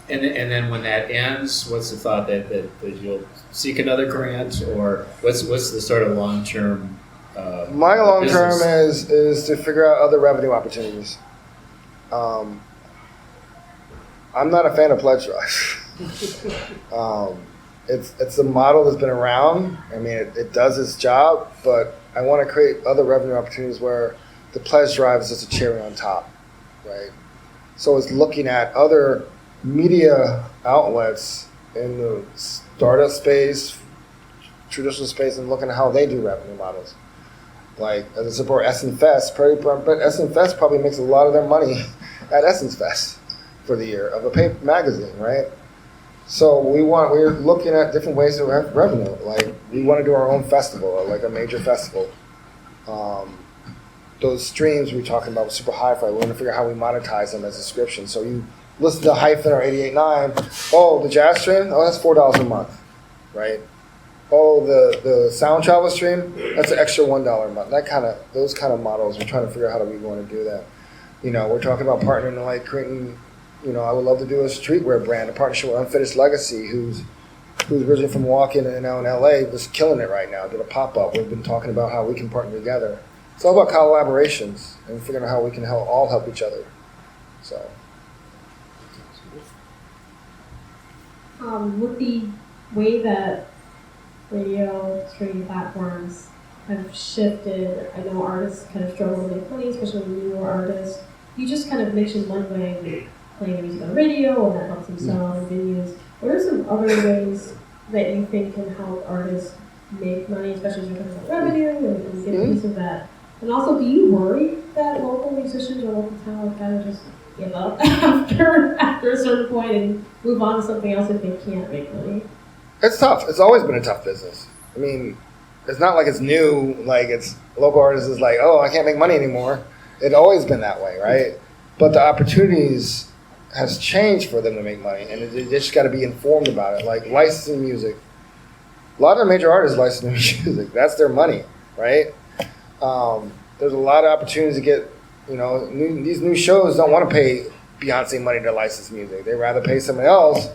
Speaker 2: And then when that ends, what's the thought that you'll seek another grant, or what's the sort of long-term?
Speaker 3: My long-term is to figure out other revenue opportunities. I'm not a fan of pledge drives. It's a model that's been around. I mean, it does its job, but I want to create other revenue opportunities where the pledge drive is just a cherry on top, right? So it's looking at other media outlets in the startup space, traditional space, and looking at how they do revenue models. Like, as I support Essence Fest, but Essence Fest probably makes a lot of their money at Essence Fest for the year of a paper magazine, right? So we're looking at different ways to have revenue. Like, we want to do our own festival, like a major festival. Those streams we were talking about with Super Hi-Fi, we want to figure out how we monetize them as subscriptions. So you listen to HYFIN or 88Nine, oh, the jazz stream, oh, that's $4 a month, right? Oh, the sound travel stream, that's an extra $1 a month. Those kind of models, we're trying to figure out how do we want to do that. We're talking about partnering, like creating, I would love to do a streetwear brand, a partnership with Unfinished Legacy, who's originally from Milwaukee and now in LA, was killing it right now, did a pop-up. We've been talking about how we can partner together. It's all about collaborations and figuring out how we can all help each other. So.
Speaker 4: With the way that radio streaming platforms have shifted, I know artists kind of struggle to make money, especially newer artists. You just kind of mentioned one way playing music on radio, and that helps them sell in venues. What are some other ways that you think can help artists make money, especially as you're talking about revenue and get a piece of that? And also, do you worry that local musicians or local talent kind of just give up after a certain point and move on to something else if they can't make money?
Speaker 3: It's tough. It's always been a tough business. I mean, it's not like it's new, like it's local artists is like, oh, I can't make money anymore. It's always been that way, right? But the opportunities has changed for them to make money, and they just got to be informed about it. Like licensing music. A lot of major artists license music. That's their money, right? There's a lot of opportunities to get, these new shows don't want to pay Beyonce money to license music. They'd rather pay somebody else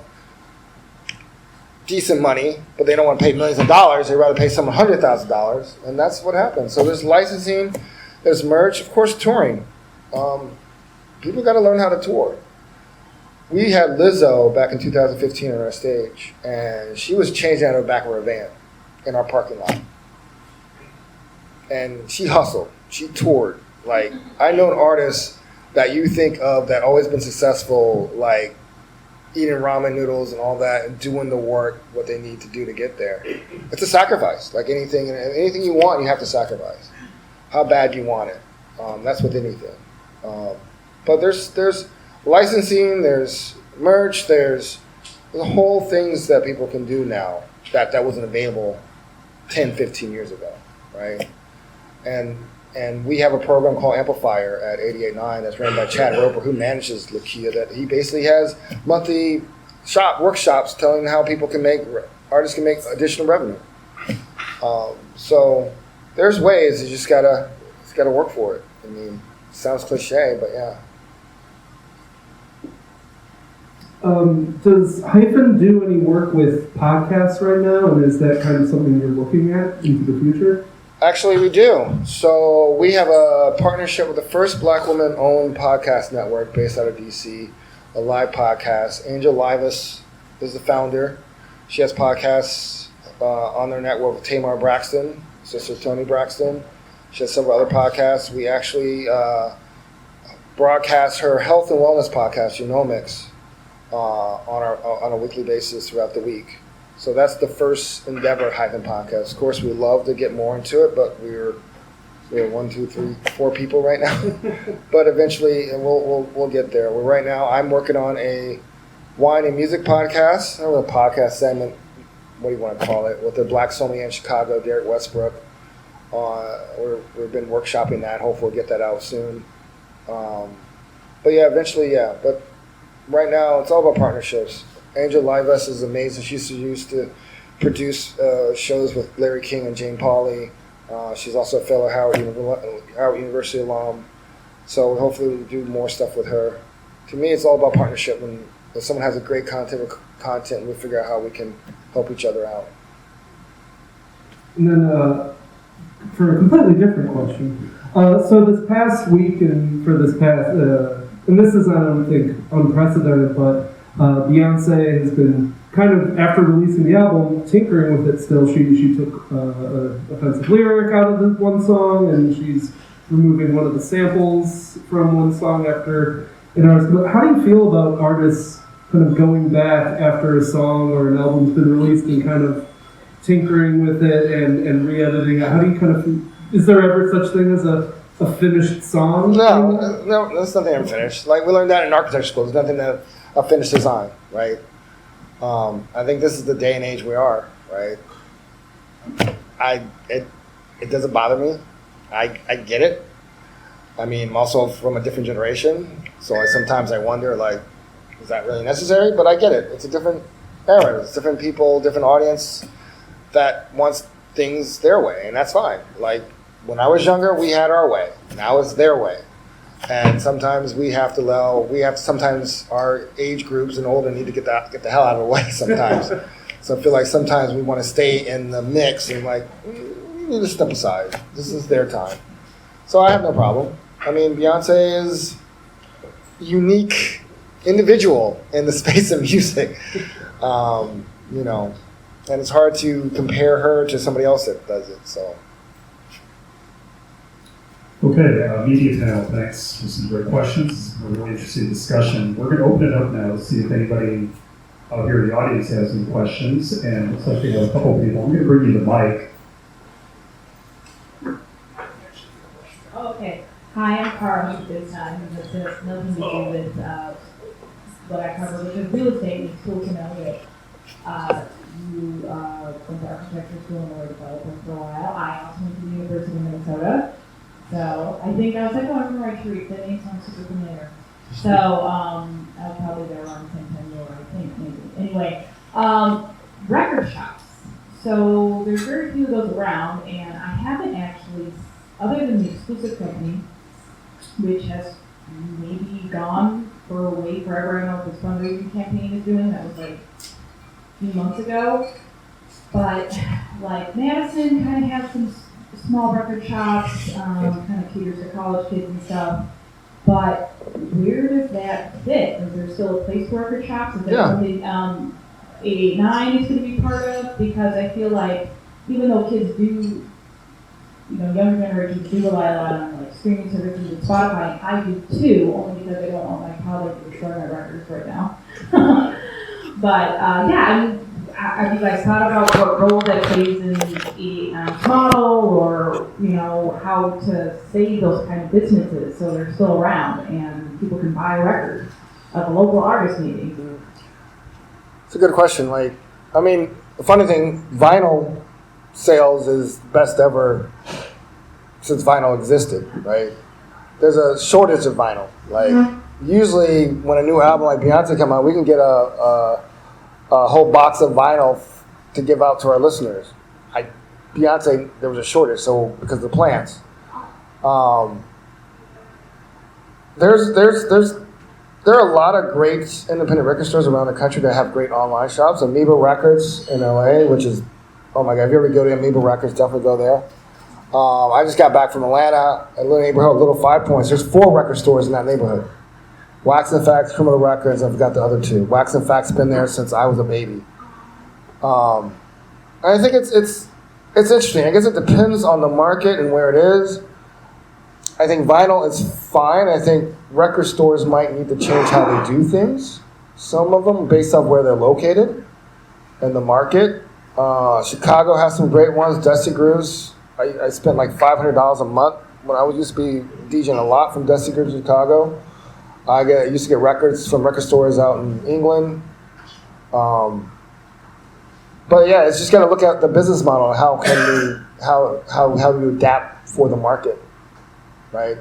Speaker 3: decent money, but they don't want to pay millions of dollars. They'd rather pay someone $100,000, and that's what happens. So there's licensing, there's merch, of course, touring. People got to learn how to tour. We had Lizzo back in 2015 on our stage, and she was changing out of the back of her van in our parking lot. And she hustled. She toured. Like, I know artists that you think of that always been successful, like eating ramen noodles and all that and doing the work, what they need to do to get there. It's a sacrifice. Like anything you want, you have to sacrifice. How bad you want it. That's with anything. But there's licensing, there's merch, there's the whole things that people can do now that wasn't available 10, 15 years ago, right? And we have a program called Amplifier at 88Nine that's ran by Chad Roper, who manages Lakia, that he basically has monthly workshops telling how artists can make additional revenue. So there's ways, you just gotta work for it. I mean, it sounds cliche, but yeah.
Speaker 5: Does Hyphen do any work with podcasts right now, and is that kind of something you're looking at into the future?
Speaker 3: Actually, we do. So we have a partnership with the first Black woman-owned podcast network based out of DC, a live podcast. Angel Livas is the founder. She has podcasts on their network with Tamar Braxton, sister Tony Braxton. She has several other podcasts. We actually broadcast her health and wellness podcast, Genomics, on a weekly basis throughout the week. So that's the first endeavor, Hyphen podcast. Of course, we love to get more into it, but we're 1, 2, 3, 4 people right now. But eventually, and we'll get there. Right now, I'm working on a wine and music podcast. I don't know, a podcast segment. What do you want to call it? With the Black sommelier in Chicago, Derek Westbrook. We've been workshopping that. Hopefully, we'll get that out soon. But yeah, eventually, yeah. But right now, it's all about partnerships. Angel Livas is amazing. She used to produce shows with Larry King and Jane Pauley. She's also a fellow Howard University alum. So hopefully we'll do more stuff with her. To me, it's all about partnership. When someone has a great content, we'll figure out how we can help each other out.
Speaker 5: And then for a completely different question. So this past week and this is, I don't think, unprecedented, but Beyonce has been kind of, after releasing the album, tinkering with it still. She took an offensive lyric out of the one song, and she's removing one of the samples from one song after an artist. But how do you feel about artists kind of going back after a song or an album's been released and kind of tinkering with it and re-editing it? How do you kind of feel? Is there ever such thing as a finished song?
Speaker 3: No, there's nothing ever finished. Like, we learned that in architecture school. There's nothing that a finished design, right? I think this is the day and age we are, right? It doesn't bother me. I get it. I mean, I'm also from a different generation, so sometimes I wonder, like, is that really necessary? But I get it. It's a different era. It's different people, different audience that wants things their way, and that's fine. Like, when I was younger, we had our way. Now it's their way. And sometimes sometimes our age groups and older need to get the hell out of the way sometimes. So I feel like sometimes we want to stay in the mix and like, we need to step aside. This is their time. So I have no problem. I mean, Beyonce is a unique individual in the space of music. And it's hard to compare her to somebody else that does it, so.
Speaker 6: Okay, media panel, thanks for some great questions. A really interesting discussion. We're going to open it up now to see if anybody out here in the audience has any questions. And it looks like we have a couple of people. I'm going to bring you the mic.
Speaker 7: Okay. Hi, I'm Carl. This has nothing to do with what I cover, which is real estate. It's cool to know that you went to architecture school and were a developer for a while. I also went to the University of Minnesota. So I think I was like, oh, I'm right, Tarik. That name sounds super familiar. So I was probably there around the same time you were, I think, maybe. Anyway, record shops. So there's very few of those around, and I haven't actually, other than the exclusive company, which has maybe gone away forever. I don't know what this fundraising campaign is doing. That was like a few months ago. But like Madison kind of has some small record shops, kind of caters to college kids and stuff. But where does that fit? Is there still a place for record shops? Is there something 88Nine is going to be part of? Because I feel like even though kids do younger generations do rely a lot on like streaming services and Spotify, and I do too, only because I don't want my colleagues to destroy my records right now. But yeah, I mean, have you guys thought about what role that plays in the model, or how to save those kind of businesses so they're still around and people can buy records of a local artist meeting?
Speaker 3: It's a good question. Like, I mean, the funny thing, vinyl sales is best ever since vinyl existed, right? There's a shortage of vinyl. Like, usually when a new album like Beyonce come out, we can get a whole box of vinyl to give out to our listeners. Beyonce, there was a shortage, so because of the plants. There are a lot of great independent record stores around the country that have great online shops. Amoeba Records in LA, which is, oh my God, if you ever go to Amoeba Records, definitely go there. I just got back from Atlanta, a little neighborhood, Little 5 Points. There's 4 record stores in that neighborhood. Wax and Facts, Criminal Records, I forgot the other 2. Wax and Facts been there since I was a baby. I think it's interesting. I guess it depends on the market and where it is. I think vinyl is fine. I think record stores might need to change how they do things. Some of them, based on where they're located and the market. Chicago has some great ones. Dusty Grooves. I spent like $500 a month when I used to be DJing a lot from Dusty Grooves, Chicago. I used to get records from record stores out in England. But yeah, it's just got to look at the business model. How do you adapt for the market, right?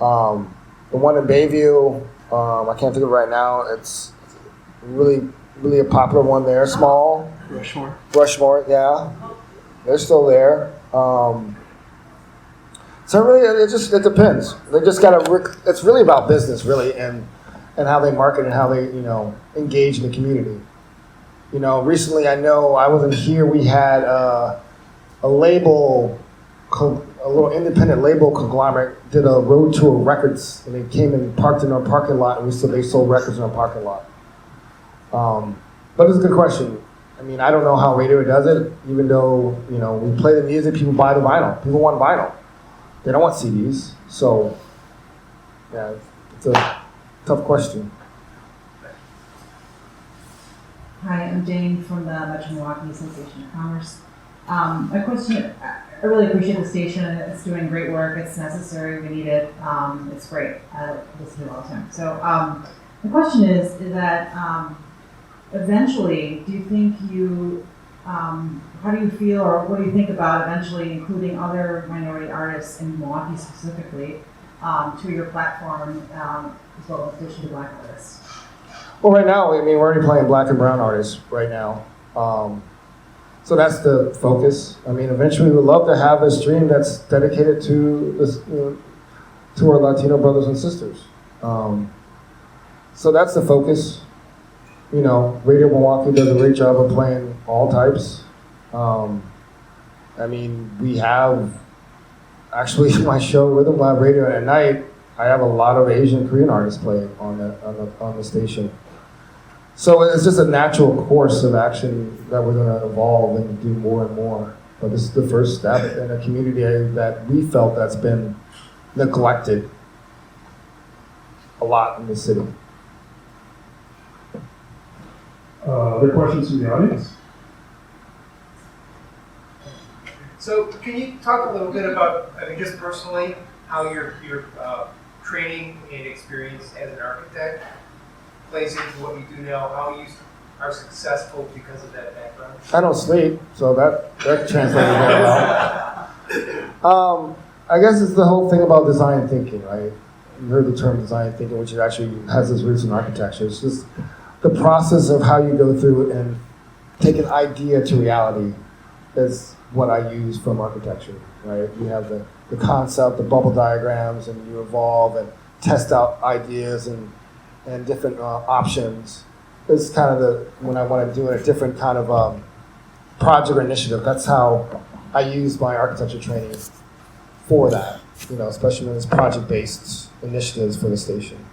Speaker 3: The one in Bayview, I can't think of it right now. It's really, really a popular one there. Small. Rushmore, yeah. They're still there. So really, it depends. They just got to. It's really about business, really, and how they market and how they engage in the community. Recently, I wasn't here. We had a label, a little independent label conglomerate did a road tour of records, and they came and parked in our parking lot, and they sold records in our parking lot. But it's a good question. I mean, I don't know how radio does it, even though, we play the music, people buy the vinyl. People want vinyl. They don't want CDs. So, yeah, it's a tough question.
Speaker 7: Hi, I'm Jane from the Metro Milwaukee Association of Commerce. My question, I really appreciate the station. It's doing great work. It's necessary. We need it. It's great. I listen to it all the time. So the question is that eventually, do you think how do you feel, or what do you think about eventually including other minority artists in Milwaukee specifically to your platform, as well as addition to Black artists?
Speaker 3: Well, right now, I mean, we're already playing Black and brown artists right now. So that's the focus. I mean, eventually we would love to have a stream that's dedicated to this, to our Latino brothers and sisters. So that's the focus. Radio Milwaukee does a great job of playing all types. I mean, we have actually my show Rhythm Lab Radio at night. I have a lot of Asian Korean artists playing on the station. So it's just a natural course of action that we're going to evolve and do more and more. But this is the first step in a community that we felt that's been neglected a lot in the city.
Speaker 6: Other questions from the audience?
Speaker 8: So can you talk a little bit about, just personally, how your training and experience as an architect plays into what you do now, how you are successful because of that background?
Speaker 3: I don't sleep, so that translates very well. I guess it's the whole thing about design thinking, right? You heard the term design thinking, which actually has its roots in architecture. It's just the process of how you go through and take an idea to reality is what I use from architecture, right? You have the concept, the bubble diagrams, and you evolve and test out ideas and different options. It's kind of when I want to do a different kind of project or initiative. That's how I use my architecture training for that, especially when it's project-based initiatives for the station.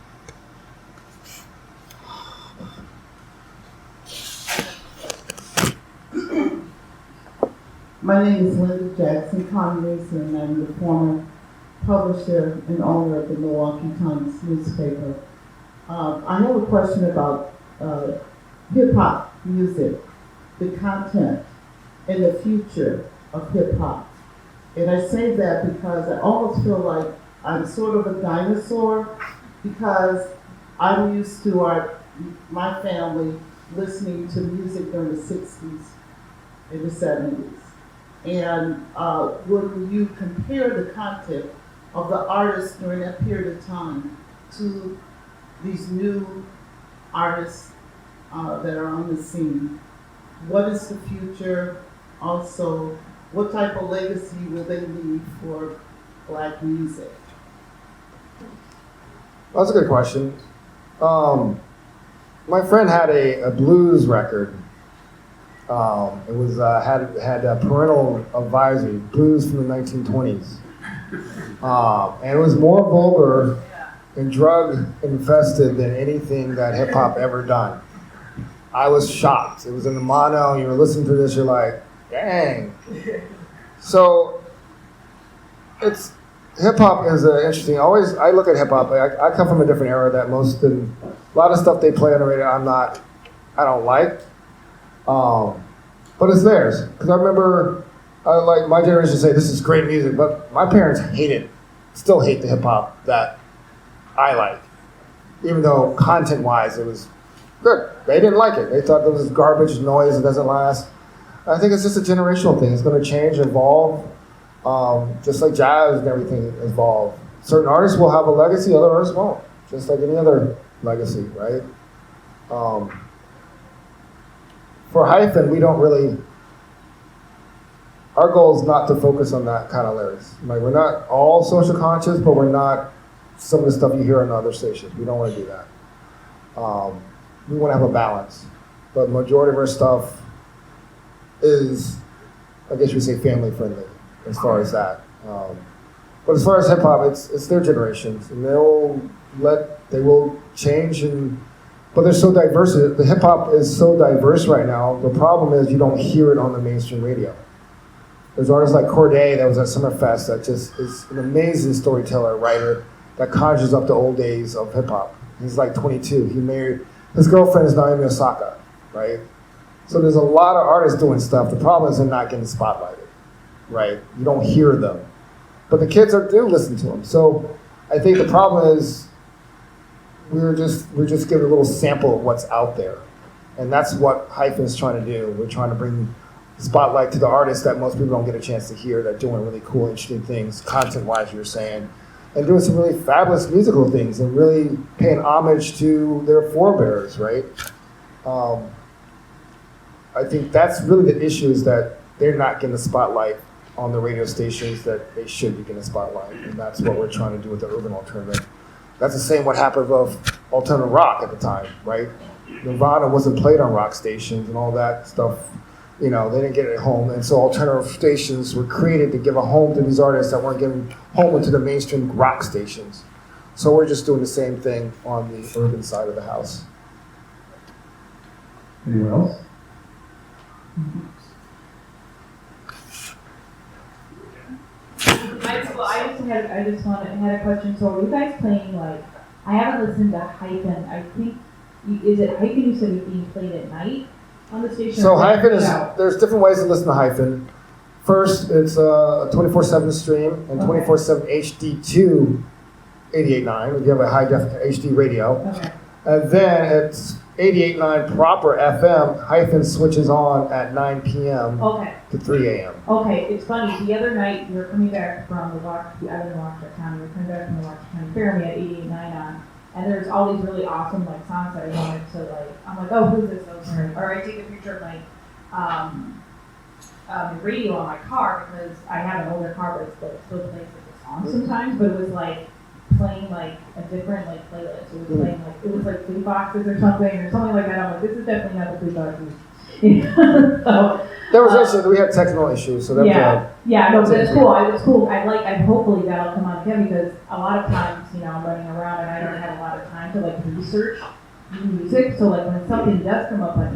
Speaker 9: My name is Linda Jackson Conrayson, and I'm the former publisher and owner of the Milwaukee Times newspaper. I have a question about hip-hop music, the content and the future of hip-hop. And I say that because I almost feel like I'm sort of a dinosaur, because I'm used to my family listening to music during the 60s and the 70s. And when you compare the content of the artists during that period of time to these new artists that are on the scene, what is the future? Also, what type of legacy will they leave for Black music?
Speaker 3: Well, that's a good question. My friend had a blues record. It was had a parental advisory, blues from the 1920s, and it was more vulgar and drug infested than anything that hip hop ever done. I was shocked. It was in the mono, and you were listening to this, you're like, dang. So it's hip hop is interesting. I look at hip hop. I come from a different era that a lot of stuff they play on the radio I don't like. But it's theirs. Because I remember, like my generation say, this is great music, but my parents still hate the hip hop that I like. Even though content-wise it was good. They didn't like it. They thought it was garbage noise, it doesn't last. I think it's just a generational thing. It's going to change, evolve, just like jazz and everything evolve. Certain artists will have a legacy, other artists won't. Just like any other legacy, right? For Hyphen, we don't really, our goal is not to focus on that kind of lyrics. Like, we're not all social conscious, but we're not some of the stuff you hear on other stations. We don't want to do that. We want to have a balance. But majority of our stuff is, I guess you would say, family friendly as far as that. But as far as hip hop, it's their generations, and they will change, but they're so diverse. The hip hop is so diverse right now. The problem is you don't hear it on the mainstream radio. There's artists like Corday that was at Summerfest that just is an amazing storyteller, writer that conjures up the old days of hip hop. He's like 22. He married, his girlfriend is Naomi Osaka, right? So there's a lot of artists doing stuff. The problem is they're not getting spotlighted, right? You don't hear them. But the kids do listen to them. So I think the problem is we're just giving a little sample of what's out there. And that's what Hyphen is trying to do. We're trying to bring spotlight to the artists that most people don't get a chance to hear, that are doing really cool, interesting things, content-wise, you're saying, and doing some really fabulous musical things and really paying homage to their forebears, right? I think that's really the issue, is that they're not getting the spotlight on the radio stations that they should be getting a spotlight, and that's what we're trying to do with the urban alternative. That's the same what happened with alternative rock at the time, right? Nirvana wasn't played on rock stations and all that stuff. They didn't get it at home, and so alternative stations were created to give a home to these artists that weren't given home into the mainstream rock stations. So we're just doing the same thing on the urban side of the house.
Speaker 6: Anyone else?
Speaker 7: I just had a question. So are you guys playing, like, I haven't listened to Hyphen. I think, is it Hyphen you said is being played at night on the station?
Speaker 3: So Hyphen there's different ways to listen to Hyphen. First, it's a 24/7 stream and 24/7 HD2 88.9. You have a high def HD radio.
Speaker 7: Okay.
Speaker 3: And then it's 88.9 proper FM. Hyphen switches on at 9 p.m. to 3 a.m.
Speaker 7: Okay, it's funny. The other night, we were coming back from the Milwaukee, I live in Milwaukee County. We were coming back from the Milwaukee County Fair, and we had 88.9 on. And there's all these really awesome songs that I wanted to I'm like, oh, who's this? Or I take a picture of the radio on my car, because I have an older car, but it still plays the song sometimes. But it was playing a different playlist. It was playing it was food boxes or something like that. I'm like, this is definitely not the food boxes. So
Speaker 3: there was actually, we had technical issues, so that
Speaker 7: no, but it's cool. It's cool. I hopefully that'll come on again, because a lot of times, I'm running around and I don't have a lot of time to research new music. So when something does come up on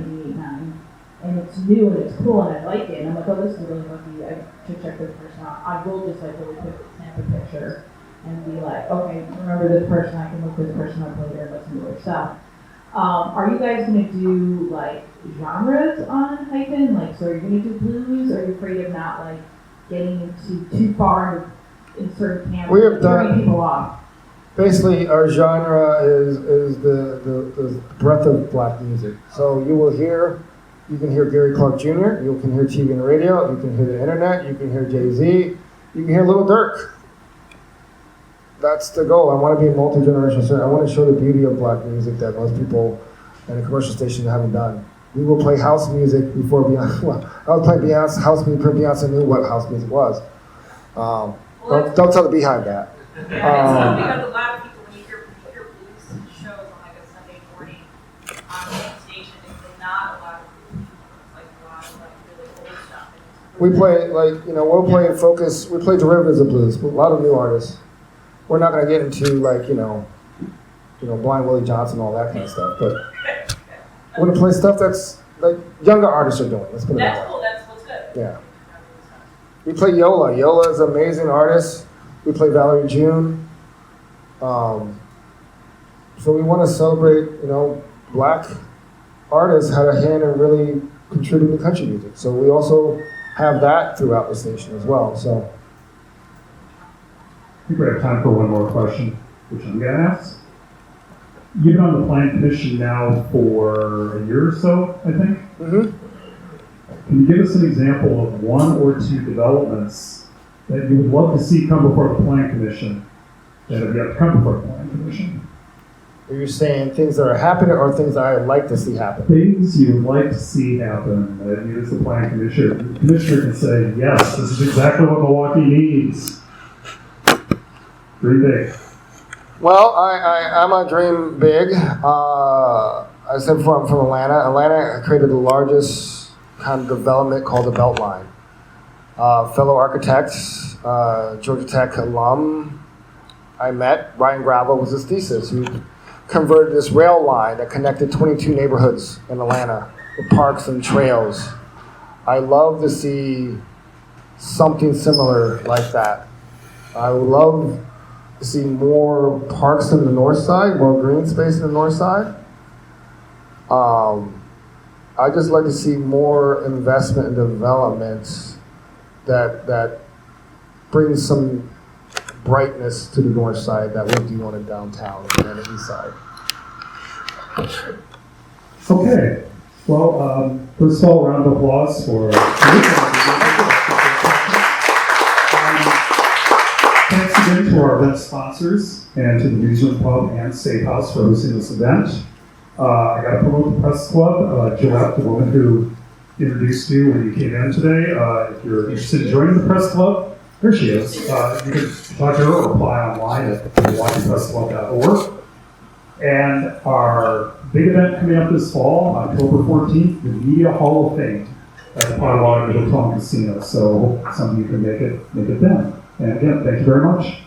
Speaker 7: 88.9, and it's new and it's cool and I like it, and I'm like, oh, this is really funky, I should check this person out. I will just like really quick snap a picture and be like, okay, remember this person, I can look this person up later and listen to their stuff. Are you guys going to do like genres on Hyphen? Like, so are you going to do blues? Or are you afraid of not like getting into too far in certain camps?
Speaker 3: We have
Speaker 7: turning
Speaker 3: done
Speaker 7: people off.
Speaker 3: basically our genre is the breadth of black music. So you can hear Gary Clark Jr., you can hear TV and radio, you can hear the internet, you can hear Jay-Z, you can hear Lil Durk. That's the goal. I want to be a multi-generational center. I want to show the beauty of black music that most people in a commercial station haven't done. We will play house music before Beyonce. Well, I was playing house music before Beyonce knew what house music was. Don't tell the Beehive that.
Speaker 10: Because a lot of people, when you hear blues shows on like a Sunday morning on the same station, it's not a lot of blues. It's like a lot of like really old stuff.
Speaker 3: We play we'll play focus. We play derivatives of blues. A lot of new artists. We're not going to get into like Blind Willie Johnson and all that kind of stuff, but we're going to play stuff that's like younger artists are doing. Let's put it that way.
Speaker 10: That's cool. That's what's good.
Speaker 3: Yeah. We play Yola. Yola is an amazing artist. We play Valerie June. So we want to celebrate, black artists had a hand in really contributing to country music. So we also have that throughout the station as well. So.
Speaker 6: I think we have time for one more question, which I'm going to ask. You've been on the Planning Commission now for a year or so, I think.
Speaker 3: Mm-hmm.
Speaker 6: Can you give us an example of one or two developments that you would love to see come before the Planning Commission that have yet to come before the Planning Commission?
Speaker 3: Are you saying things that are happening or things that I'd like to see happen?
Speaker 6: Things you would like to see happen that you as the Planning Commissioner can say, yes, this is exactly what Milwaukee needs. Dream big.
Speaker 3: Well, I'm a dream big. I said before I'm from Atlanta. Atlanta created the largest kind of development called the Beltline. Fellow architects, Georgia Tech alum, I met. Ryan Gravel was his thesis. He converted this rail line that connected 22 neighborhoods in Atlanta with parks and trails. I love to see something similar like that. I would love to see more parks in the north side, more green space in the north side. I just like to see more investment and development that brings some brightness to the north side that we do on the downtown and the east side.
Speaker 6: Okay. Well, first of all, round of applause for thanks again to our event sponsors and to the Newsroom Pub and Steakhouse for hosting this event. I got to promote the Press Club. Joette, the woman who introduced you when you came in today, if you're interested in joining the Press Club, there she is. You can talk to her or apply online at MilwaukeePressClub.org. And our big event coming up this fall, October 14th, the Media Hall of Fame at the Potawatomi Hotel and Casino. So some of you can make it then. And again, thank you very much.